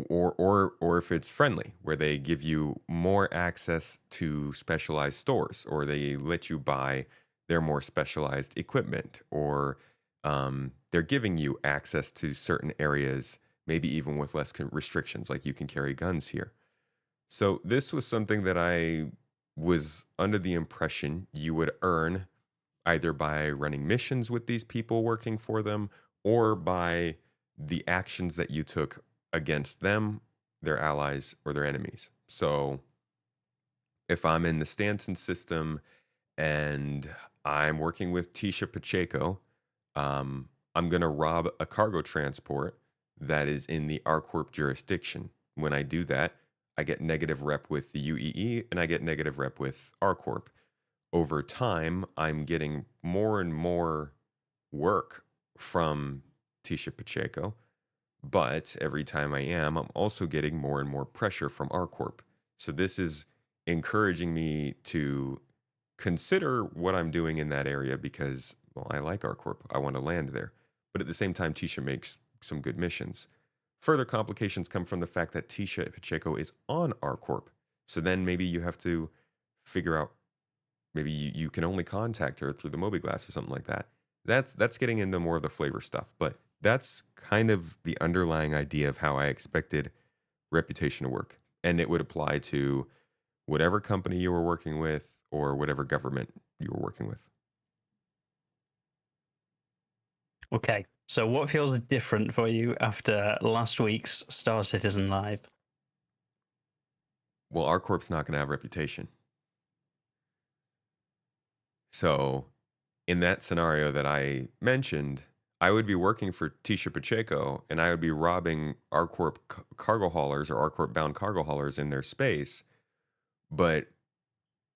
or if it's friendly, where they give you more access to specialized stores, or they let you buy their more specialized equipment, or they're giving you access to certain areas, maybe even with less restrictions, like you can carry guns here. So this was something that I was under the impression you would earn either by running missions with these people working for them, or by the actions that you took against them, their allies, or their enemies. So if I'm in the Stanton system and I'm working with Tisha Pacheco, I'm going to rob a cargo transport that is in the ArcCorp jurisdiction. When I do that, I get negative rep with the UEE and I get negative rep with ArcCorp. Over time, I'm getting more and more work from Tisha Pacheco, but every time I'm also getting more and more pressure from ArcCorp. So this is encouraging me to consider what I'm doing in that area, because well, I like ArcCorp. I want to land there. But at the same time, Tisha makes some good missions. Further complications come from the fact that Tisha Pacheco is on ArcCorp. So then maybe you have to figure out, maybe you can only contact her through the Mobiglass or something like that. That's getting into more of the flavor stuff. But that's kind of the underlying idea of how I expected Reputation to work. And it would apply to whatever company you were working with or whatever government you were working with. Okay, so what feels different for you after last week's Star Citizen Live? Well, ArcCorp's not going to have Reputation. So in that scenario that I mentioned, I would be working for Tisha Pacheco and I would be robbing ArcCorp cargo haulers or ArcCorp bound cargo haulers in their space. But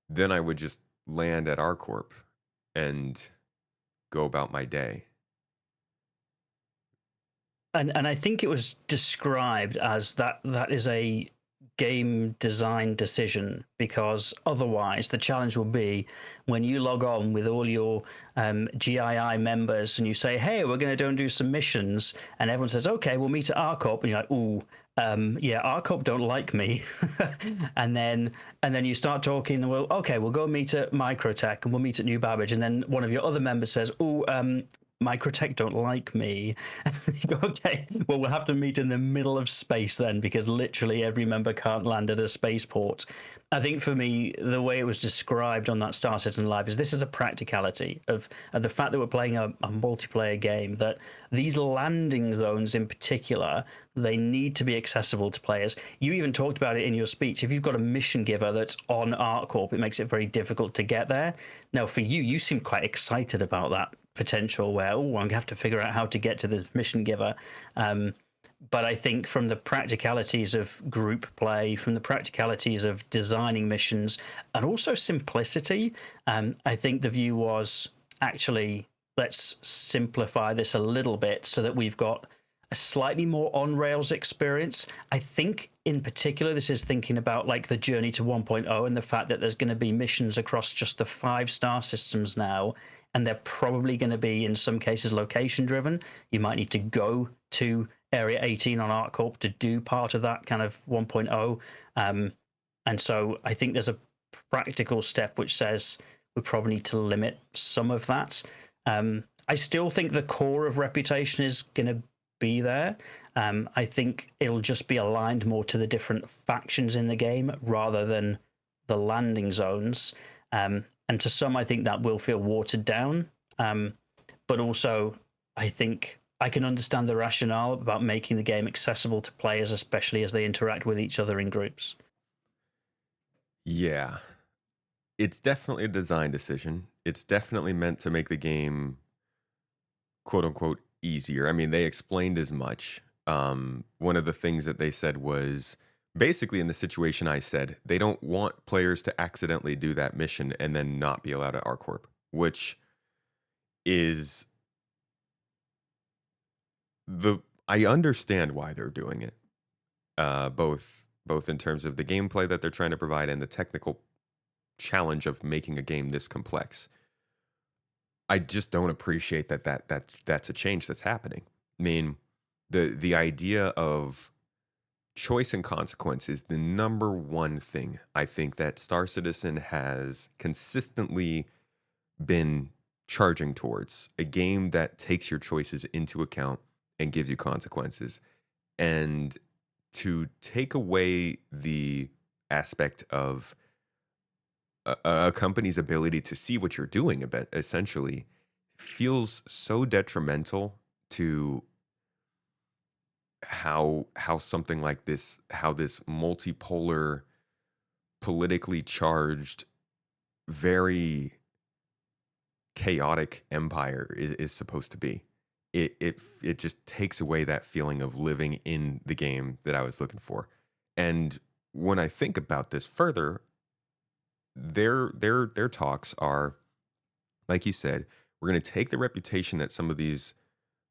then I would just land at ArcCorp and go about my day. And I think it was described as that is a game design decision, because otherwise the challenge will be when you log on with all your GII members and you say, hey, we're going to go and do some missions, and everyone says, okay, we'll meet at ArcCorp, and you're like, ooh, yeah, ArcCorp don't like me. and then you start talking, well, okay, we'll go meet at Microtech and we'll meet at New Babbage, and then one of your other members says, ooh, Microtech don't like me. Okay, well, we'll have to meet in the middle of space then, because literally every member can't land at a spaceport. I think for me, the way it was described on that Star Citizen Live is this is a practicality of the fact that we're playing a multiplayer game, that these landing zones in particular, they need to be accessible to players. You even talked about it in your speech. If you've got a mission giver that's on ArcCorp, it makes it very difficult to get there. Now, for you, you seem quite excited about that potential where, oh, I'm going to have to figure out how to get to this mission giver. But I think from the practicalities of group play, from the practicalities of designing missions, and also simplicity, I think the view was actually, let's simplify this a little bit so that we've got a slightly more on-rails experience. I think in particular, this is thinking about like the journey to 1.0 and the fact that there's going to be missions across just the 5-star systems now, and they're probably going to be, in some cases, location-driven. You might need to go to Area 18 on ArcCorp to do part of that kind of 1.0. And so I think there's a practical step which says we probably need to limit some of that. I still think the core of Reputation is going to be there. I think it'll just be aligned more to the different factions in the game rather than the landing zones. And to some, I think that will feel watered down. But also, I think I can understand the rationale about making the game accessible to players, especially as they interact with each other in groups. Yeah. It's definitely a design decision. It's definitely meant to make the game, quote unquote, easier. I mean, they explained as much. One of the things that they said was basically, in the situation I said, they don't want players to accidentally do that mission and then not be allowed at ArcCorp, which is I understand why they're doing it, both in terms of the gameplay that they're trying to provide and the technical challenge of making a game this complex. I just don't appreciate that's a change that's happening. I mean, the idea of choice and consequence is the number one thing I think that Star Citizen has consistently been charging towards. A game that takes your choices into account and gives you consequences. And to take away the aspect of a company's ability to see what you're doing, a bit essentially, feels so detrimental to how something like this, how this multipolar, politically charged, very chaotic empire is supposed to be. It just takes away that feeling of living in the game that I was looking for. And when I think about this further, their talks are, like you said, we're going to take the reputation that some of these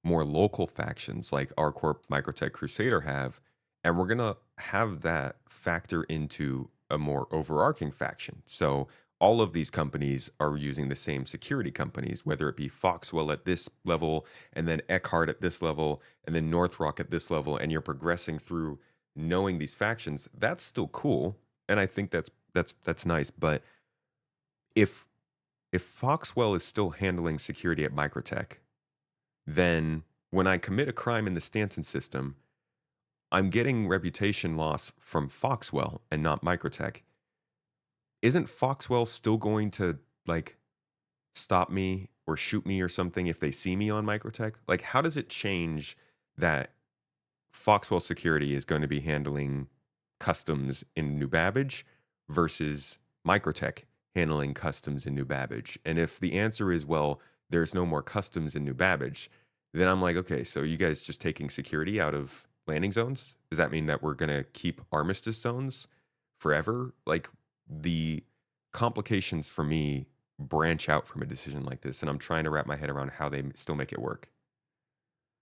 more local factions like ArcCorp, Microtech, Crusader have, and we're going to have that factor into a more overarching faction. So all of these companies are using the same security companies, whether it be Foxwell at this level, and then Eckhart at this level, and then Northrock at this level, and you're progressing through knowing these factions. That's still cool, and I think that's nice. But if Foxwell is still handling security at Microtech, then when I commit a crime in the Stanton system, I'm getting reputation loss from Foxwell and not Microtech. Isn't Foxwell still going to like stop me or shoot me or something if they see me on Microtech? Like, how does it change that Foxwell security is going to be handling customs in New Babbage versus Microtech handling customs in New Babbage? And if the answer is, well, there's no more customs in New Babbage, then I'm like, okay, so you guys just taking security out of landing zones? Does that mean that we're going to keep armistice zones forever? Like, the complications for me branch out from a decision like this, and I'm trying to wrap my head around how they still make it work.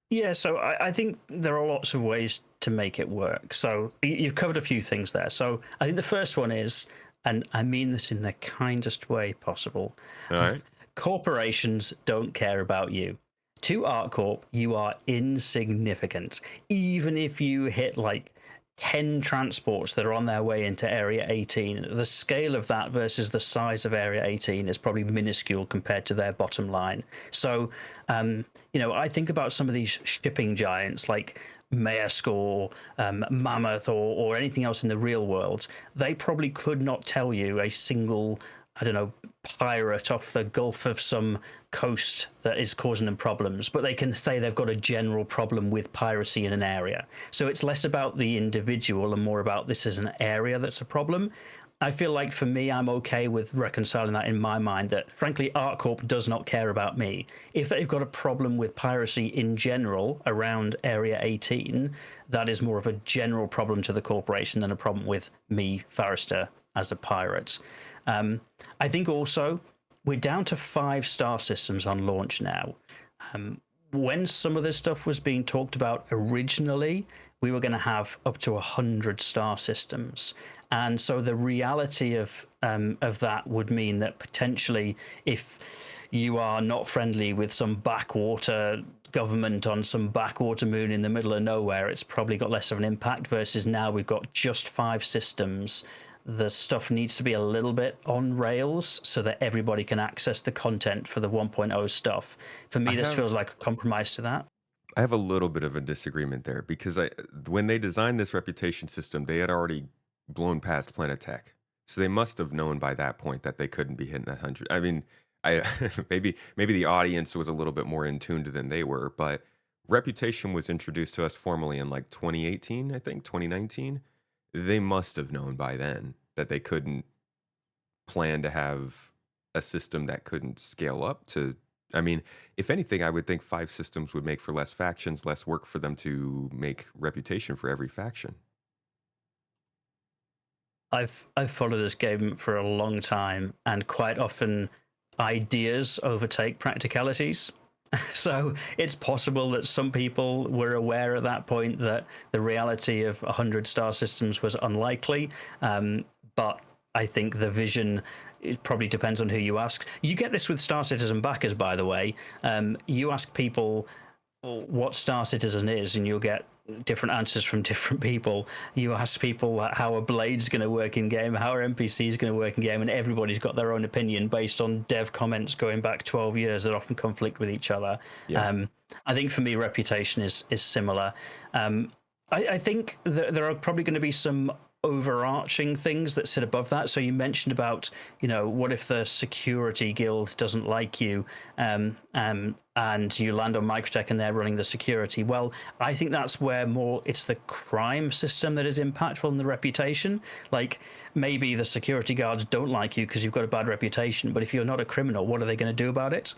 Yeah, so I think there are lots of ways to make it work. So you've covered a few things there. So I think the first one is, and I mean this in the kindest way possible, All right. corporations don't care about you. To ArtCorp, you are insignificant. Even if you hit like 10 transports that are on their way into Area 18, the scale of that versus the size of Area 18 is probably minuscule compared to their bottom line. So, I think about some of these shipping giants like Maersk or Mammoth or anything else in the real world. They probably could not tell you a single, I don't know, pirate off the Gulf of some coast that is causing them problems, but they can say they've got a general problem with piracy in an area. So it's less about the individual and more about this is an area that's a problem. I feel like for me, I'm okay with reconciling that in my mind that, frankly, ArtCorp does not care about me. If they've got a problem with piracy in general around Area 18, that is more of a general problem to the corporation than a problem with me, Farrister, as a pirate. I think also we're down to 5 star systems on launch now. When some of this stuff was being talked about originally, we were going to have up to 100 star systems. And so the reality of that would mean that potentially if you are not friendly with some backwater government on some backwater moon in the middle of nowhere, it's probably got less of an impact versus now we've got just 5 systems. The stuff needs to be a little bit on rails so that everybody can access the content for the 1.0 stuff. For me, this feels like a compromise to that. I have a little bit of a disagreement there because when they designed this reputation system, they had already blown past Planet Tech. So they must have known by that point that they couldn't be hitting 100. I mean, maybe the audience was a little bit more in tuned than they were, but reputation was introduced to us formally in like 2018, I think, 2019. They must have known by then that they couldn't plan to have a system that couldn't scale up to. I mean, if anything, I would think 5 systems would make for less factions, less work for them to make reputation for every faction. I've followed this game for a long time, and quite often ideas overtake practicalities. So it's possible that some people were aware at that point that the reality of 100 star systems was unlikely. But I think the vision, it probably depends on who you ask. You get this with Star Citizen backers, by the way. You ask people what Star Citizen is, and you'll get different answers from different people. You ask people how a blade's going to work in game, how are NPCs going to work in game, and everybody's got their own opinion based on dev comments going back 12 years that often conflict with each other. Yeah. I think for me, reputation is similar. I think there are probably going to be some overarching things that sit above that. So you mentioned about, what if the security guild doesn't like you, and you land on Microtech and they're running the security? Well, I think that's where more it's the crime system that is impactful in the reputation. Like maybe the security guards don't like you because you've got a bad reputation, but if you're not a criminal, what are they going to do about it?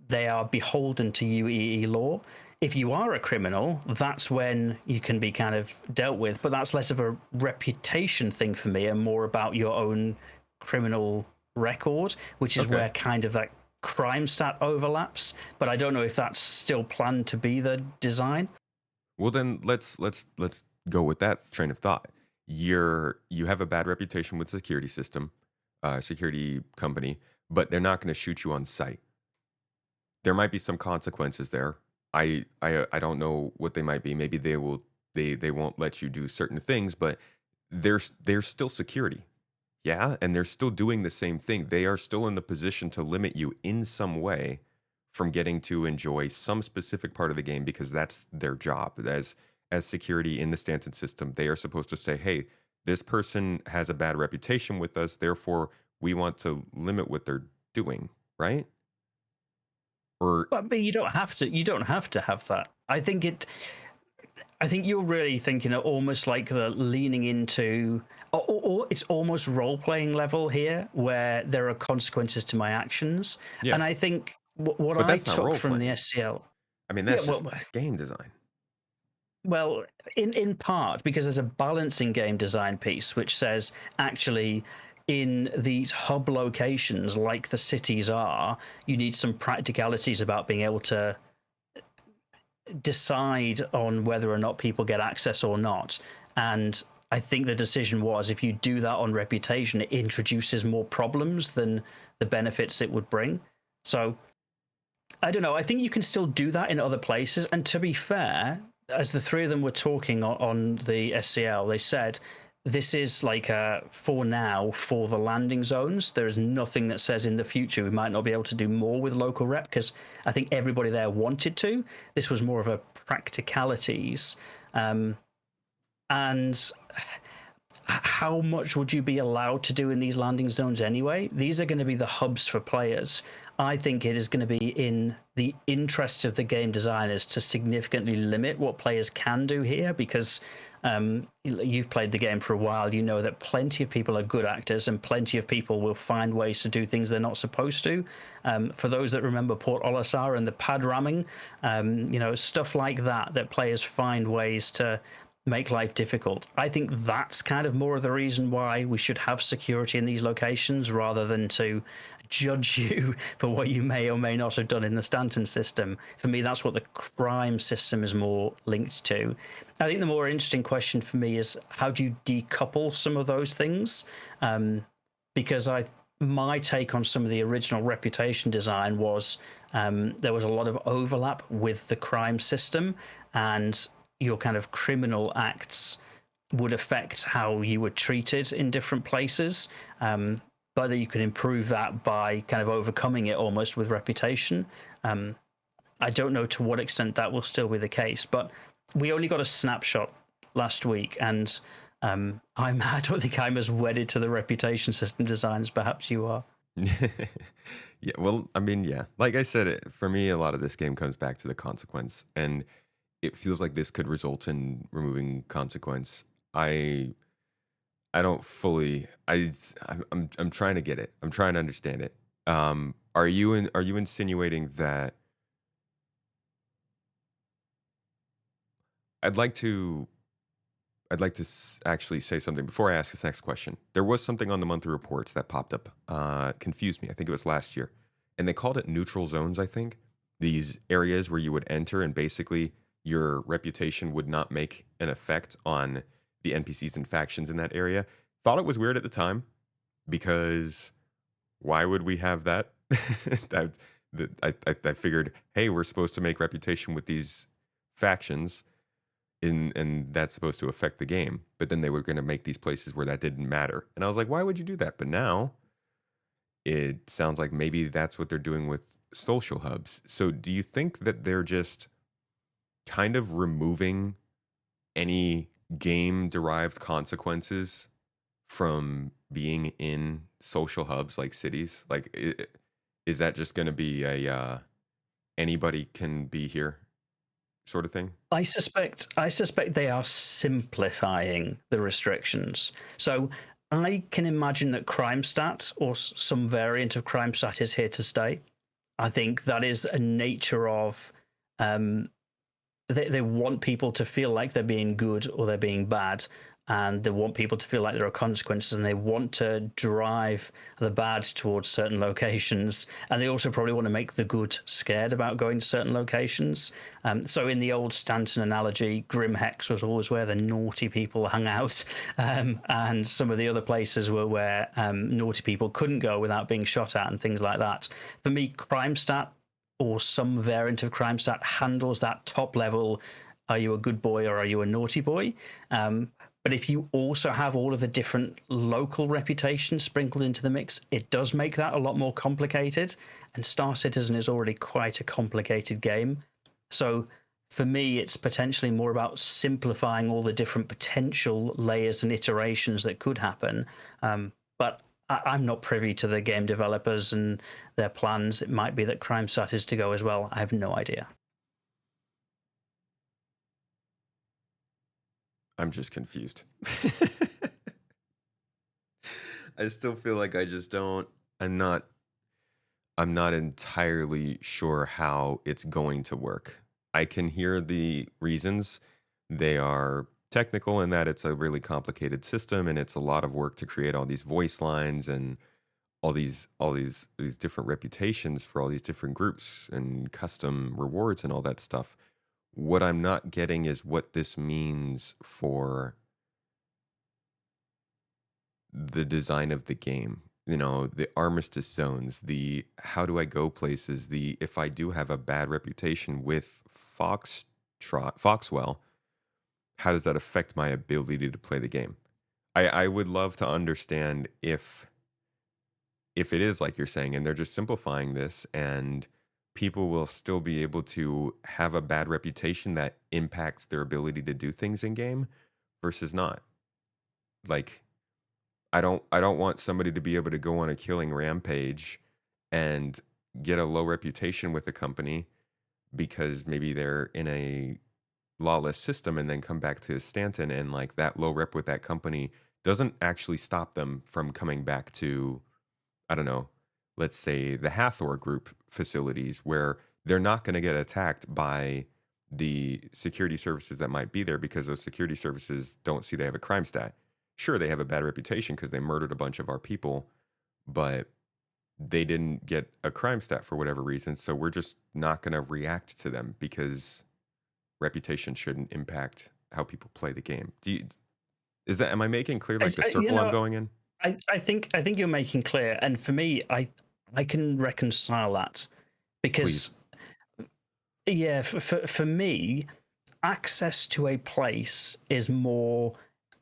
They are beholden to UEE law. If you are a criminal, that's when you can be kind of dealt with. But that's less of a reputation thing for me and more about your own criminal record, which is where kind of that crime stat overlaps. But I don't know if that's still planned to be the design. Well, then let's go with that train of thought. You have a bad reputation with the security system. security company, but they're not going to shoot you on site. There might be some consequences there. I don't know what they might be. Maybe they won't let you do certain things, but there's still security. Yeah, and they're still doing the same thing. They are still in the position to limit you in some way from getting to enjoy some specific part of the game because that's their job. As security in the Stanton system, they are supposed to say, "Hey, this person has a bad reputation with us, therefore we want to limit what they're doing," right? Or But you don't have to. You don't have to have that. I think you're really thinking of almost like the leaning into, or it's almost role playing level here, where there are consequences to my actions. yeah, And I think what but I that's not took role from the playing. SCL, I mean, yeah, that's just game design. well, in part because there's a balancing game design piece which says actually in these hub locations like the cities are, you need some practicalities about being able to decide on whether or not people get access or not. And I think the decision was if you do that on reputation, it introduces more problems than the benefits it would bring. So I don't know. I think you can still do that in other places. And to be fair, as the three of them were talking on the SCL, they said this is like for now for the landing zones. There is nothing that says in the future we might not be able to do more with local rep because I think everybody there wanted to. This was more of a practicalities. And how much would you be allowed to do in these landing zones anyway? These are going to be the hubs for players. I think it is going to be in the interests of the game designers to significantly limit what players can do here because you've played the game for a while. You know that plenty of people are good actors and plenty of people will find ways to do things they're not supposed to. For those that remember Port Olisar and the pad ramming, stuff like that players find ways to make life difficult. I think that's kind of more of the reason why we should have security in these locations rather than to judge you for what you may or may not have done in the Stanton system. For me, that's what the crime system is more linked to. I think the more interesting question for me is how do you decouple some of those things? Because my take on some of the original reputation design was there was a lot of overlap with the crime system and your kind of criminal acts would affect how you were treated in different places. Whether you could improve that by kind of overcoming it almost with reputation. I don't know to what extent that will still be the case, but we only got a snapshot last week, and I don't think I'm as wedded to the reputation system design as perhaps you are. Yeah, well, I mean, yeah. Like I said, for me, a lot of this game comes back to the consequence, and it feels like this could result in removing consequence. I don't fully. I'm trying to get it. I'm trying to understand it. Are you insinuating that I'd like to actually say something before I ask this next question. There was something on the monthly reports that popped up, confused me. I think it was last year, and they called it neutral zones. I think these areas where you would enter and basically your reputation would not make an effect on the NPCs and factions in that area. Thought it was weird at the time because why would we have that? I figured, hey, we're supposed to make reputation with these factions and that's supposed to affect the game. But then they were going to make these places where that didn't matter. And I was like, why would you do that? But now it sounds like maybe that's what they're doing with social hubs. So do you think that they're just kind of removing any game derived consequences from being in social hubs like cities? Like, is that just going to be a anybody can be here sort of thing? I suspect they are simplifying the restrictions. So I can imagine that crime stat or some variant of crime stat is here to stay. I think that is a nature of they want people to feel like they're being good or they're being bad, and they want people to feel like there are consequences, and they want to drive the bad towards certain locations, and they also probably want to make the good scared about going to certain locations. So in the old Stanton analogy, Grim Hex was always where the naughty people hung out, and some of the other places were where naughty people couldn't go without being shot at and things like that. For me, CrimeStat or some variant of CrimeStat handles that top level. Are you a good boy or are you a naughty boy? But if you also have all of the different local reputations sprinkled into the mix, it does make that a lot more complicated. And Star Citizen is already quite a complicated game. So for me, it's potentially more about simplifying all the different potential layers and iterations that could happen. But I'm not privy to the game developers and their plans. It might be that CrimeStat is to go as well. I have no idea. I'm just confused. I still feel like I just don't. I'm not entirely sure how it's going to work. I can hear the reasons. They are technical in that it's a really complicated system and it's a lot of work to create all these voice lines and all these different reputations for all these different groups and custom rewards and all that stuff. What I'm not getting is what this means for the design of the game. You know, the armistice zones, the how do I go places, the if I do have a bad reputation with Foxwell, how does that affect my ability to play the game? I would love to understand if it is like you're saying and they're just simplifying this and people will still be able to have a bad reputation that impacts their ability to do things in game versus not. Like I don't want somebody to be able to go on a killing rampage and get a low reputation with a company because maybe they're in a lawless system and then come back to Stanton and like that low rep with that company doesn't actually stop them from coming back to, I don't know, let's say the Hathor group facilities where they're not going to get attacked by the security services that might be there because those security services don't see they have a crime stat. Sure, they have a bad reputation because they murdered a bunch of our people, but they didn't get a crime stat for whatever reason. So we're just not going to react to them because reputation shouldn't impact how people play the game. Am I making clear like the circle I'm going in? I think you're making clear, and for me, I can reconcile that because, yeah, for me, access to a place is more.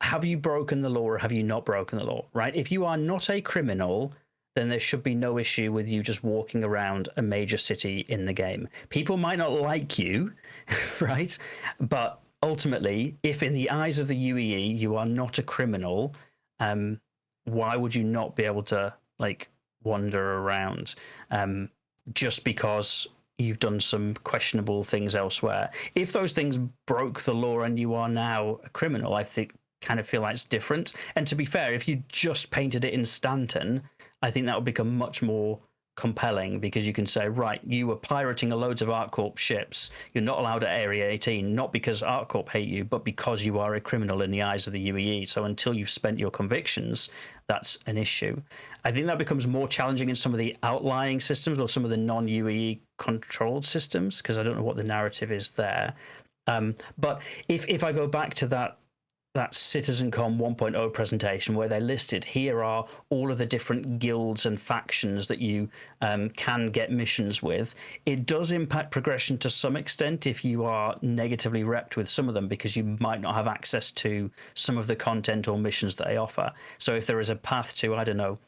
Have you broken the law or have you not broken the law? Right? If you are not a criminal, then there should be no issue with you just walking around a major city in the game. People might not like you, right? But ultimately, if in the eyes of the UEE you are not a criminal, why would you not be able to like wander around just because you've done some questionable things elsewhere? If those things broke the law and you are now a criminal, I think kind of feel like it's different. And to be fair, if you just painted it in Stanton, I think that would become much more compelling because you can say, right, you were pirating loads of ArcCorp ships. You're not allowed at Area 18, not because ArcCorp hate you, but because you are a criminal in the eyes of the UEE. So until you've spent your convictions, that's an issue. I think that becomes more challenging in some of the outlying systems or some of the non-UEE controlled systems because I don't know what the narrative is there. But if I go back to that CitizenCon 1.0 presentation where they listed here are all of the different guilds and factions that you can get missions with. It does impact progression to some extent if you are negatively repped with some of them because you might not have access to some of the content or missions that they offer. So if there is a path to, I don't know,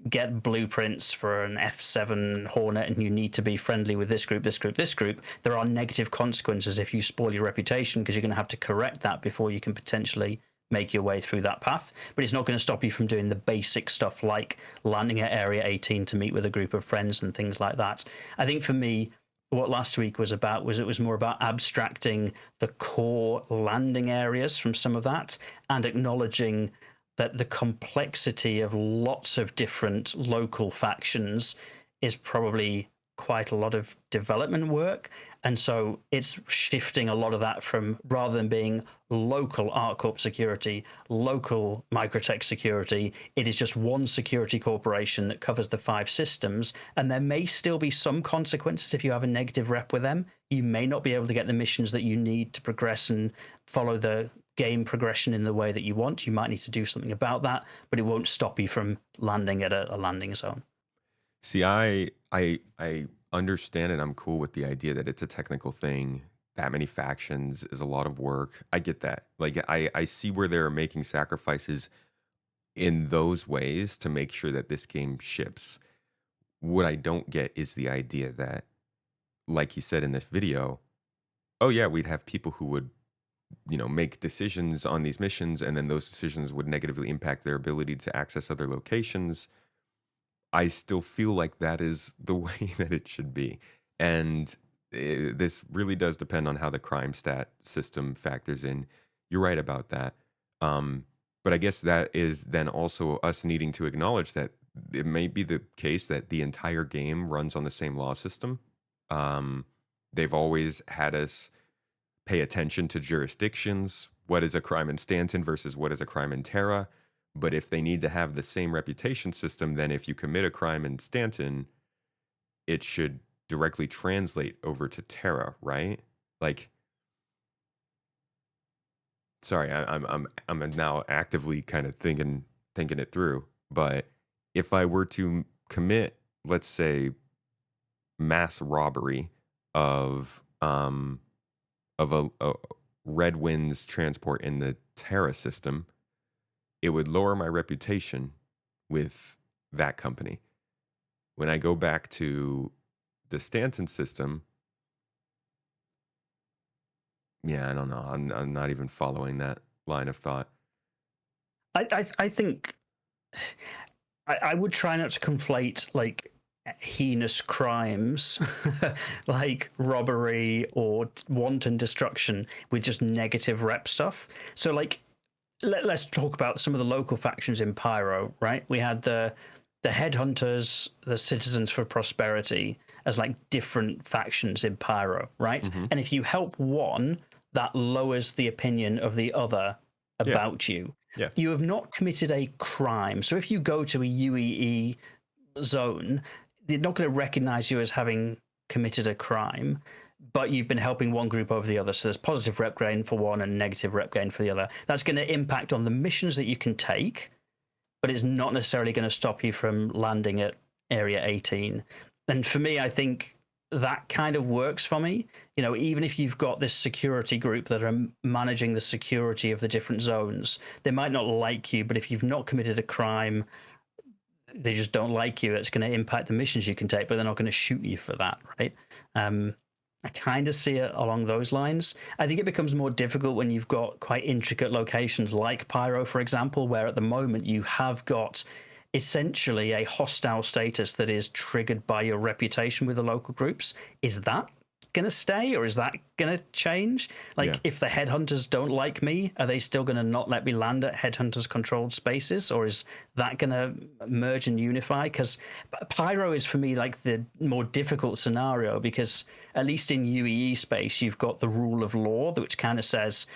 get blueprints for an F7 Hornet and you need to be friendly with this group, there are negative consequences if you spoil your reputation because you're going to have to correct that before you can potentially make your way through that path. But it's not going to stop you from doing the basic stuff like landing at Area 18 to meet with a group of friends and things like that. I think for me, what last week was about was it was more about abstracting the core landing areas from some of that and acknowledging that the complexity of lots of different local factions is probably quite a lot of development work. And so it's shifting a lot of that from, rather than being local ArcCorp security, local Microtech security, it is just one security corporation that covers the 5 systems. And there may still be some consequences if you have a negative rep with them. You may not be able to get the missions that you need to progress and follow the game progression in the way that you want. You might need to do something about that, but it won't stop you from landing at a landing zone. See, I understand and I'm cool with the idea that it's a technical thing. That many factions is a lot of work. I get that. Like I see where they're making sacrifices in those ways to make sure that this game ships. What I don't get is the idea that, like he said in this video, oh yeah, we'd have people who would, make decisions on these missions, and then those decisions would negatively impact their ability to access other locations. I still feel like that is the way that it should be. And this really does depend on how the crime stat system factors in. You're right about that. But I guess that is then also us needing to acknowledge that it may be the case that the entire game runs on the same law system. They've always had us pay attention to jurisdictions. What is a crime in Stanton versus what is a crime in Terra? But if they need to have the same reputation system, then if you commit a crime in Stanton, it should directly translate over to Terra, right? Like, sorry, I'm now actively kind of thinking it through. But if I were to commit, let's say, mass robbery of a Red Wind's transport in the Terra system, it would lower my reputation with that company. When I go back to the Stanton system, yeah, I don't know. I'm not even following that line of thought. I think I would try not to conflate like heinous crimes like robbery or wanton destruction with just negative rep stuff. So like let's talk about some of the local factions in Pyro, right? We had the headhunters, the Citizens for Prosperity as like different factions in Pyro, right? Mm-hmm. And if you help one, that lowers the opinion of the other Yeah. about you. Yeah. You have not committed a crime. So if you go to a UEE zone, they're not going to recognize you as having committed a crime, but you've been helping one group over the other. So there's positive rep gain for one and negative rep gain for the other. That's going to impact on the missions that you can take, but it's not necessarily going to stop you from landing at Area 18. And for me, I think that kind of works for me. Even if you've got this security group that are managing the security of the different zones, they might not like you, but if you've not committed a crime, they just don't like you. It's going to impact the missions you can take, but they're not going to shoot you for that, right? I kind of see it along those lines. I think it becomes more difficult when you've got quite intricate locations like Pyro, for example, where at the moment you have got essentially a hostile status that is triggered by your reputation with the local groups. Is that going to stay, or is that going to change? Like, Yeah. if the headhunters don't like me, are they still going to not let me land at headhunters controlled spaces, or is that going to merge and unify? Because Pyro is for me like the more difficult scenario, because at least in UEE space you've got the rule of law, which kind of says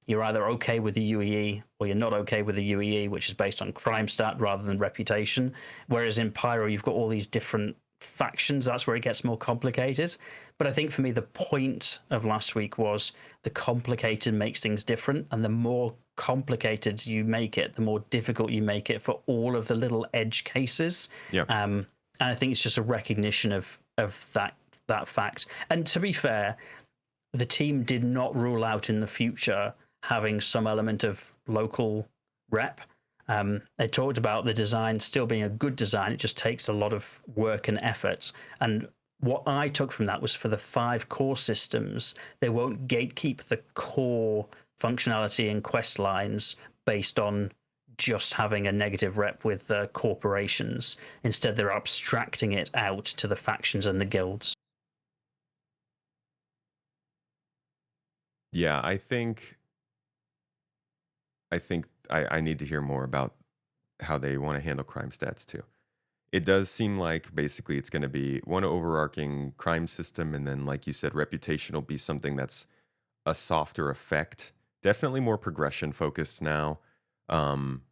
you're either okay with the UEE or you're not okay with the UEE, which is based on crime stat rather than reputation. Whereas in Pyro you've got all these different factions. That's where it gets more complicated. But I think for me the point of last week was the complicated makes things different, and the more complicated you make it, the more difficult you make it for all of the little edge cases. Yeah. And I think it's just a recognition of that fact. And to be fair, the team did not rule out in the future having some element of local rep. They talked about the design still being a good design. It just takes a lot of work and effort. And what I took from that was for the 5 core systems, they won't gatekeep the core functionality and quest lines based on just having a negative rep with corporations. Instead, they're abstracting it out to the factions and the guilds. Yeah, I think I need to hear more about how they want to handle crime stats too. it does seem like basically it's going to be one overarching crime system, and then, like you said, reputation will be something that's a softer effect, definitely more progression focused now. Um,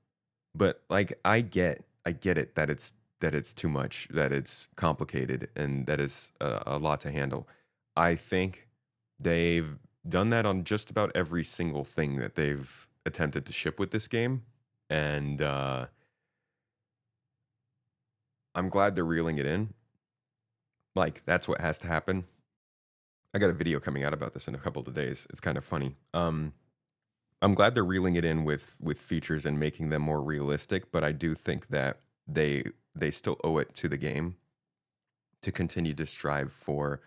but like I get it that it's too much, that it's complicated, and that is a lot to handle. I think they've done that on just about every single thing that they've attempted to ship with this game, and I'm glad they're reeling it in. Like that's what has to happen. I got a video coming out about this in a couple of days. It's kind of funny. I'm glad they're reeling it in with features and making them more realistic, but I do think that they still owe it to the game to continue to strive for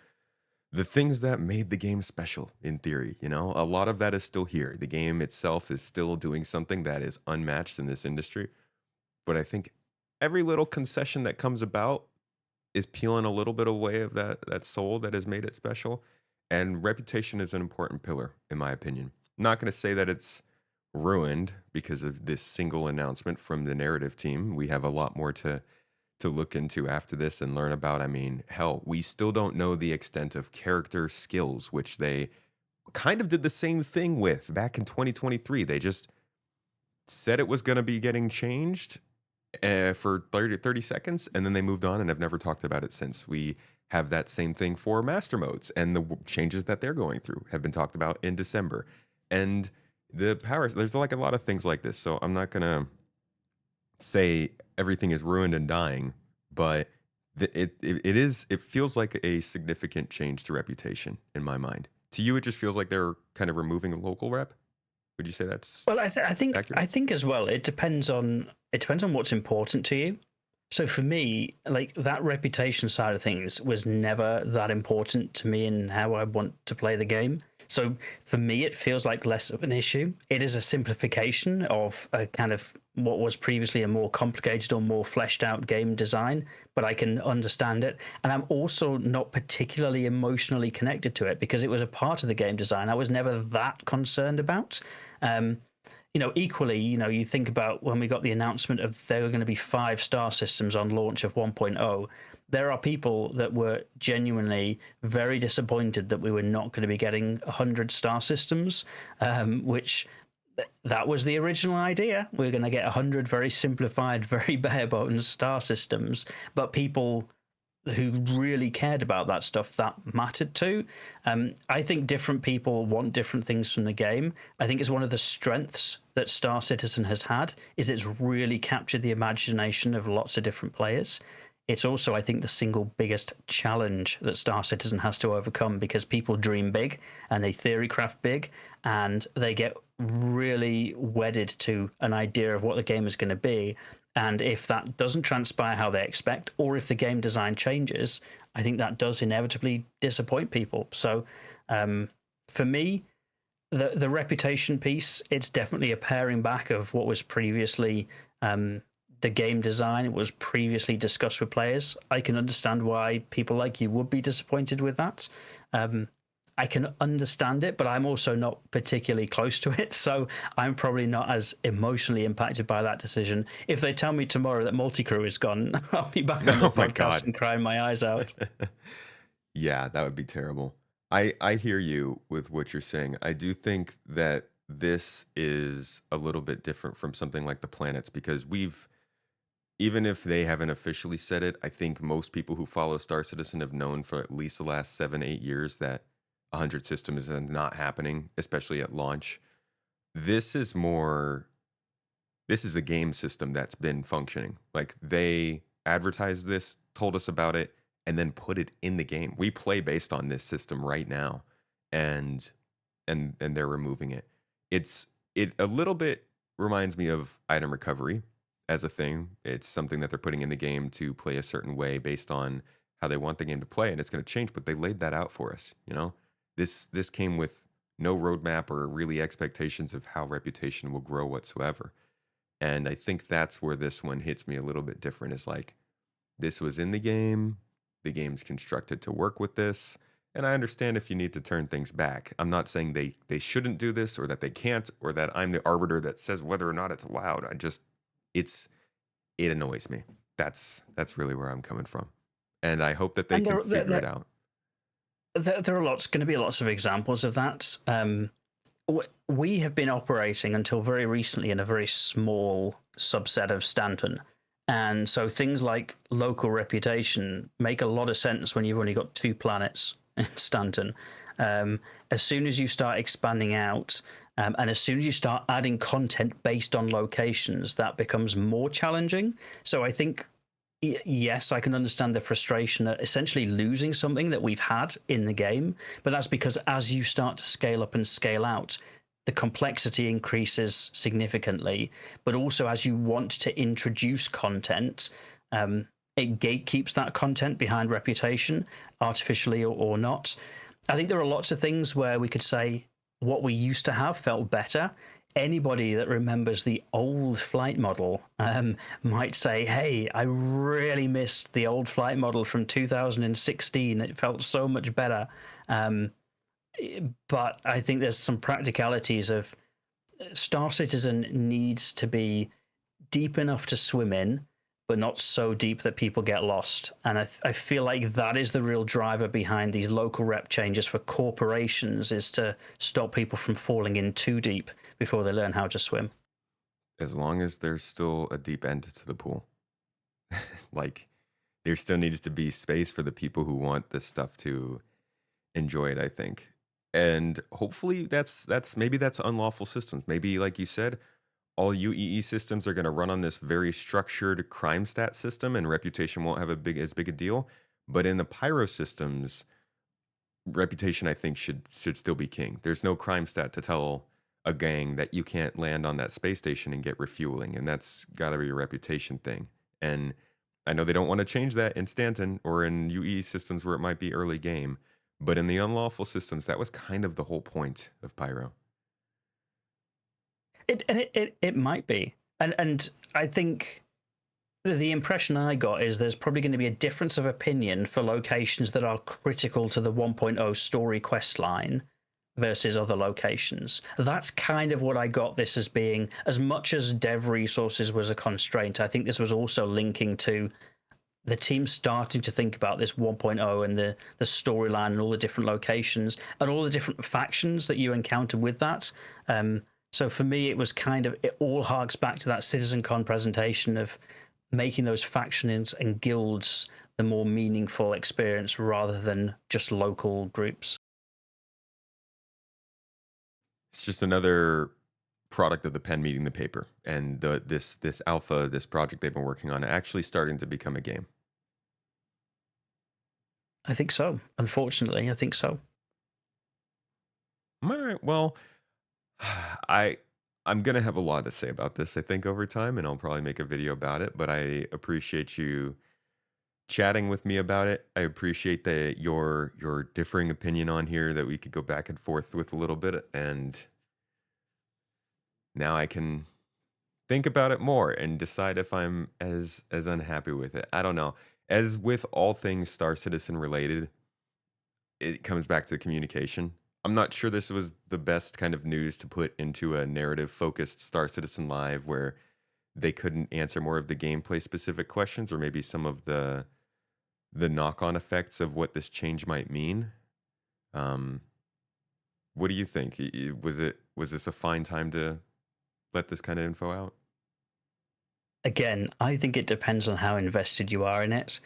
the things that made the game special in theory. You know, a lot of that is still here. The game itself is still doing something that is unmatched in this industry, but I think every little concession that comes about is peeling a little bit away of that soul that has made it special. And reputation is an important pillar, in my opinion. I'm not going to say that it's ruined because of this single announcement from the narrative team. We have a lot more to look into after this and learn about. I mean, hell, we still don't know the extent of character skills, which they kind of did the same thing with back in 2023. They just said it was going to be getting changed for 30 seconds, and then they moved on and have never talked about it since. We have that same thing for master modes, and the changes that they're going through have been talked about in December. And the power, there's like a lot of things like this. So I'm not going to say everything is ruined and dying, but it feels like a significant change to reputation in my mind. To you, it just feels like they're kind of removing a local rep. Would you say that's Well, I think accurate? I think as well. It depends on what's important to you. So for me, like that reputation side of things was never that important to me in how I want to play the game. So for me, it feels like less of an issue. It is a simplification of a kind of what was previously a more complicated or more fleshed out game design, but I can understand it. And I'm also not particularly emotionally connected to it because it was a part of the game design I was never that concerned about. Um, equally, you think about when we got the announcement of there were going to be 5 star systems on launch of 1.0. There are people that were genuinely very disappointed that we were not going to be getting 100 star systems, which that was the original idea. We're going to get 100 very simplified, very bare bones star systems, but people who really cared about that stuff that mattered to. I think different people want different things from the game. I think it's one of the strengths that Star Citizen has had is it's really captured the imagination of lots of different players. It's also, I think, the single biggest challenge that Star Citizen has to overcome because people dream big and they theorycraft big and they get really wedded to an idea of what the game is going to be. And if that doesn't transpire how they expect, or if the game design changes, I think that does inevitably disappoint people. So for me, the reputation piece, it's definitely a paring back of what was previously the game design. It was previously discussed with players. I can understand why people like you would be disappointed with that. I can understand it, but I'm also not particularly close to it. So I'm probably not as emotionally impacted by that decision. If they tell me tomorrow that Multicrew is gone, I'll be back on the Oh my podcast God. and crying my eyes out. Yeah, that would be terrible. I hear you with what you're saying. I do think that this is a little bit different from something like the planets because even if they haven't officially said it, I think most people who follow Star Citizen have known for at least the last 7-8 years that 100 systems is not happening, especially at launch. This is a game system that's been functioning. Like they advertised this, told us about it, and then put it in the game. We play based on this system right now, and they're removing it. It a little bit reminds me of item recovery as a thing. It's something that they're putting in the game to play a certain way based on how they want the game to play, and it's going to change. But they laid that out for us. This came with no roadmap or really expectations of how reputation will grow whatsoever. And I think that's where this one hits me a little bit different. Is like this was in the game. The game's constructed to work with this. And I understand if you need to turn things back. I'm not saying they shouldn't do this or that they can't or that I'm the arbiter that says whether or not it's allowed. It annoys me. that's really where I'm coming from, and I hope that they And can figure it out. there are going to be lots of examples of that. We have been operating until very recently in a very small subset of Stanton. And so things like local reputation make a lot of sense when you've only got 2 planets in Stanton. As soon as you start expanding out, and as soon as you start adding content based on locations, that becomes more challenging. So I think, yes, I can understand the frustration at essentially losing something that we've had in the game, but that's because as you start to scale up and scale out, the complexity increases significantly. But also, as you want to introduce content, it gatekeeps that content behind reputation, artificially or not. I think there are lots of things where we could say what we used to have felt better. Anybody that remembers the old flight model might say, hey, I really missed the old flight model from 2016. It felt so much better. But I think there's some practicalities of Star Citizen needs to be deep enough to swim in, but not so deep that people get lost. And I feel like that is the real driver behind these local rep changes for corporations, is to stop people from falling in too deep before they learn how to swim. As long as there's still a deep end to the pool. Like, there still needs to be space for the people who want this stuff to enjoy it, I think. And hopefully that's maybe that's unlawful systems. Maybe, like you said, all UEE systems are going to run on this very structured crime stat system, and reputation won't have as big a deal. But in the pyro systems, reputation, I think, should still be king. There's no crime stat to tell a gang that you can't land on that space station and get refueling, and that's got to be a reputation thing. And I know they don't want to change that in Stanton or in UEE systems where it might be early game, but in the unlawful systems, that was kind of the whole point of pyro. It might be, and I think the impression I got is there's probably going to be a difference of opinion for locations that are critical to the 1.0 story quest line versus other locations. That's kind of what I got this as being. As much as dev resources was a constraint, I think this was also linking to the team starting to think about this 1.0 and the storyline and all the different locations and all the different factions that you encounter with that. So for me, it was kind of, it all harks back to that CitizenCon presentation of making those factions and guilds the more meaningful experience rather than just local groups. It's just another product of the pen meeting the paper, and this alpha, this project they've been working on, actually starting to become a game. I think so. Unfortunately, I think so. All right. Well, I'm gonna have a lot to say about this, I think, over time, and I'll probably make a video about it. But I appreciate you chatting with me about it. I appreciate your differing opinion on here that we could go back and forth with a little bit, and now I can think about it more and decide if I'm as unhappy with it. I don't know. As with all things Star Citizen related, it comes back to communication. I'm not sure this was the best kind of news to put into a narrative focused Star Citizen Live where they couldn't answer more of the gameplay specific questions, or maybe some of the knock-on effects of what this change might mean. What do you think? Was this a fine time to let this kind of info out? Again, I think it depends on how invested you are in it.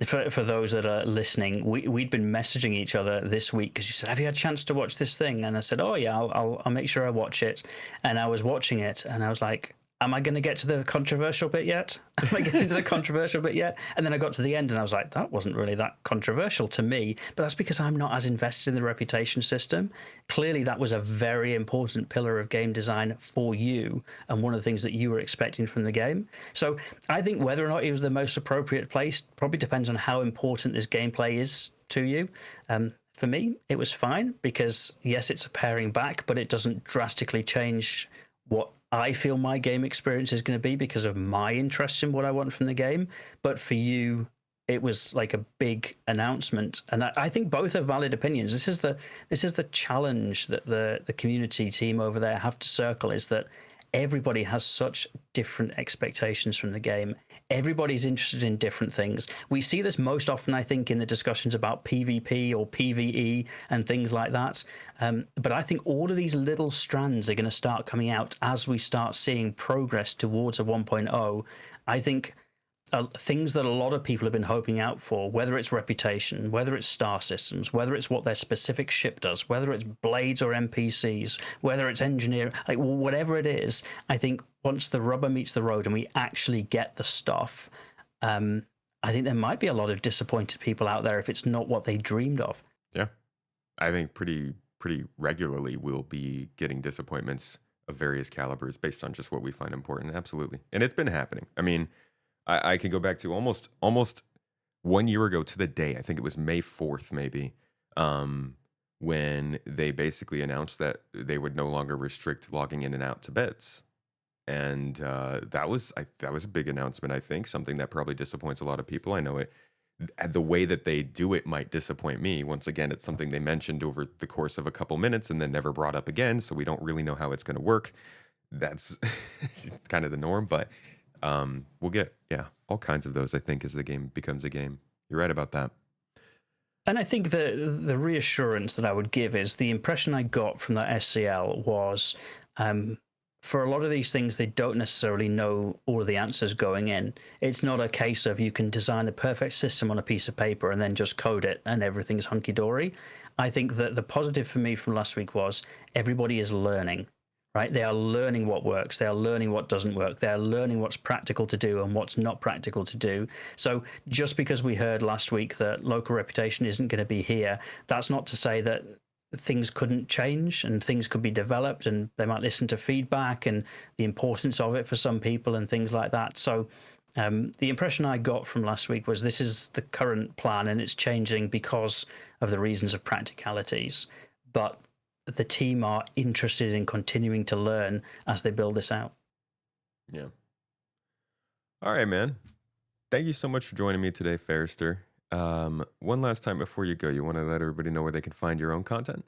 For those that are listening, we'd been messaging each other this week because you said, have you had a chance to watch this thing? And I said, oh yeah, I'll make sure I watch it. And I was watching it and I was like, am I going to get to the controversial bit yet? Am I getting to the controversial bit yet? And then I got to the end and I was like, that wasn't really that controversial to me, but that's because I'm not as invested in the reputation system. Clearly that was a very important pillar of game design for you and one of the things that you were expecting from the game. So I think whether or not it was the most appropriate place probably depends on how important this gameplay is to you. For me, it was fine because yes, it's a paring back, but it doesn't drastically change what I feel my game experience is going to be because of my interest in what I want from the game. But for you, it was like a big announcement, and I think both are valid opinions. This is the challenge that the community team over there have to circle, is that everybody has such different expectations from the game. Everybody's interested in different things. We see this most often, I think, in the discussions about PvP or PvE and things like that. But I think all of these little strands are going to start coming out as we start seeing progress towards a 1.0. I think things that a lot of people have been hoping out for, whether it's reputation, whether it's star systems, whether it's what their specific ship does, whether it's blades or NPCs, whether it's engineering, like whatever it is, I think once the rubber meets the road and we actually get the stuff, I think there might be a lot of disappointed people out there if it's not what they dreamed of. Yeah, I think pretty regularly we'll be getting disappointments of various calibers based on just what we find important. Absolutely, and it's been happening. I mean, I can go back to almost 1 year ago to the day. I think it was May 4th, maybe, when they basically announced that they would no longer restrict logging in and out to beds, and that was a big announcement. I think something that probably disappoints a lot of people. I know it. The way that they do it might disappoint me. Once again, it's something they mentioned over the course of a couple minutes and then never brought up again. So we don't really know how it's going to work. That's kind of the norm, but. We'll get all kinds of those, I think, as the game becomes a game. You're right about that. And I think the reassurance that I would give is the impression I got from that SCL was for a lot of these things, they don't necessarily know all of the answers going in. It's not a case of you can design the perfect system on a piece of paper and then just code it and everything's hunky-dory. I think that the positive for me from last week was everybody is learning. Right? They are learning what works. They are learning what doesn't work. They are learning what's practical to do and what's not practical to do. So just because we heard last week that local reputation isn't going to be here, that's not to say that things couldn't change and things could be developed and they might listen to feedback and the importance of it for some people and things like that. So the impression I got from last week was this is the current plan and it's changing because of the reasons of practicalities. But the team are interested in continuing to learn as they build this out. Yeah. All right, man. Thank you so much for joining me today, Farrister. One last time before you go, you want to let everybody know where they can find your own content?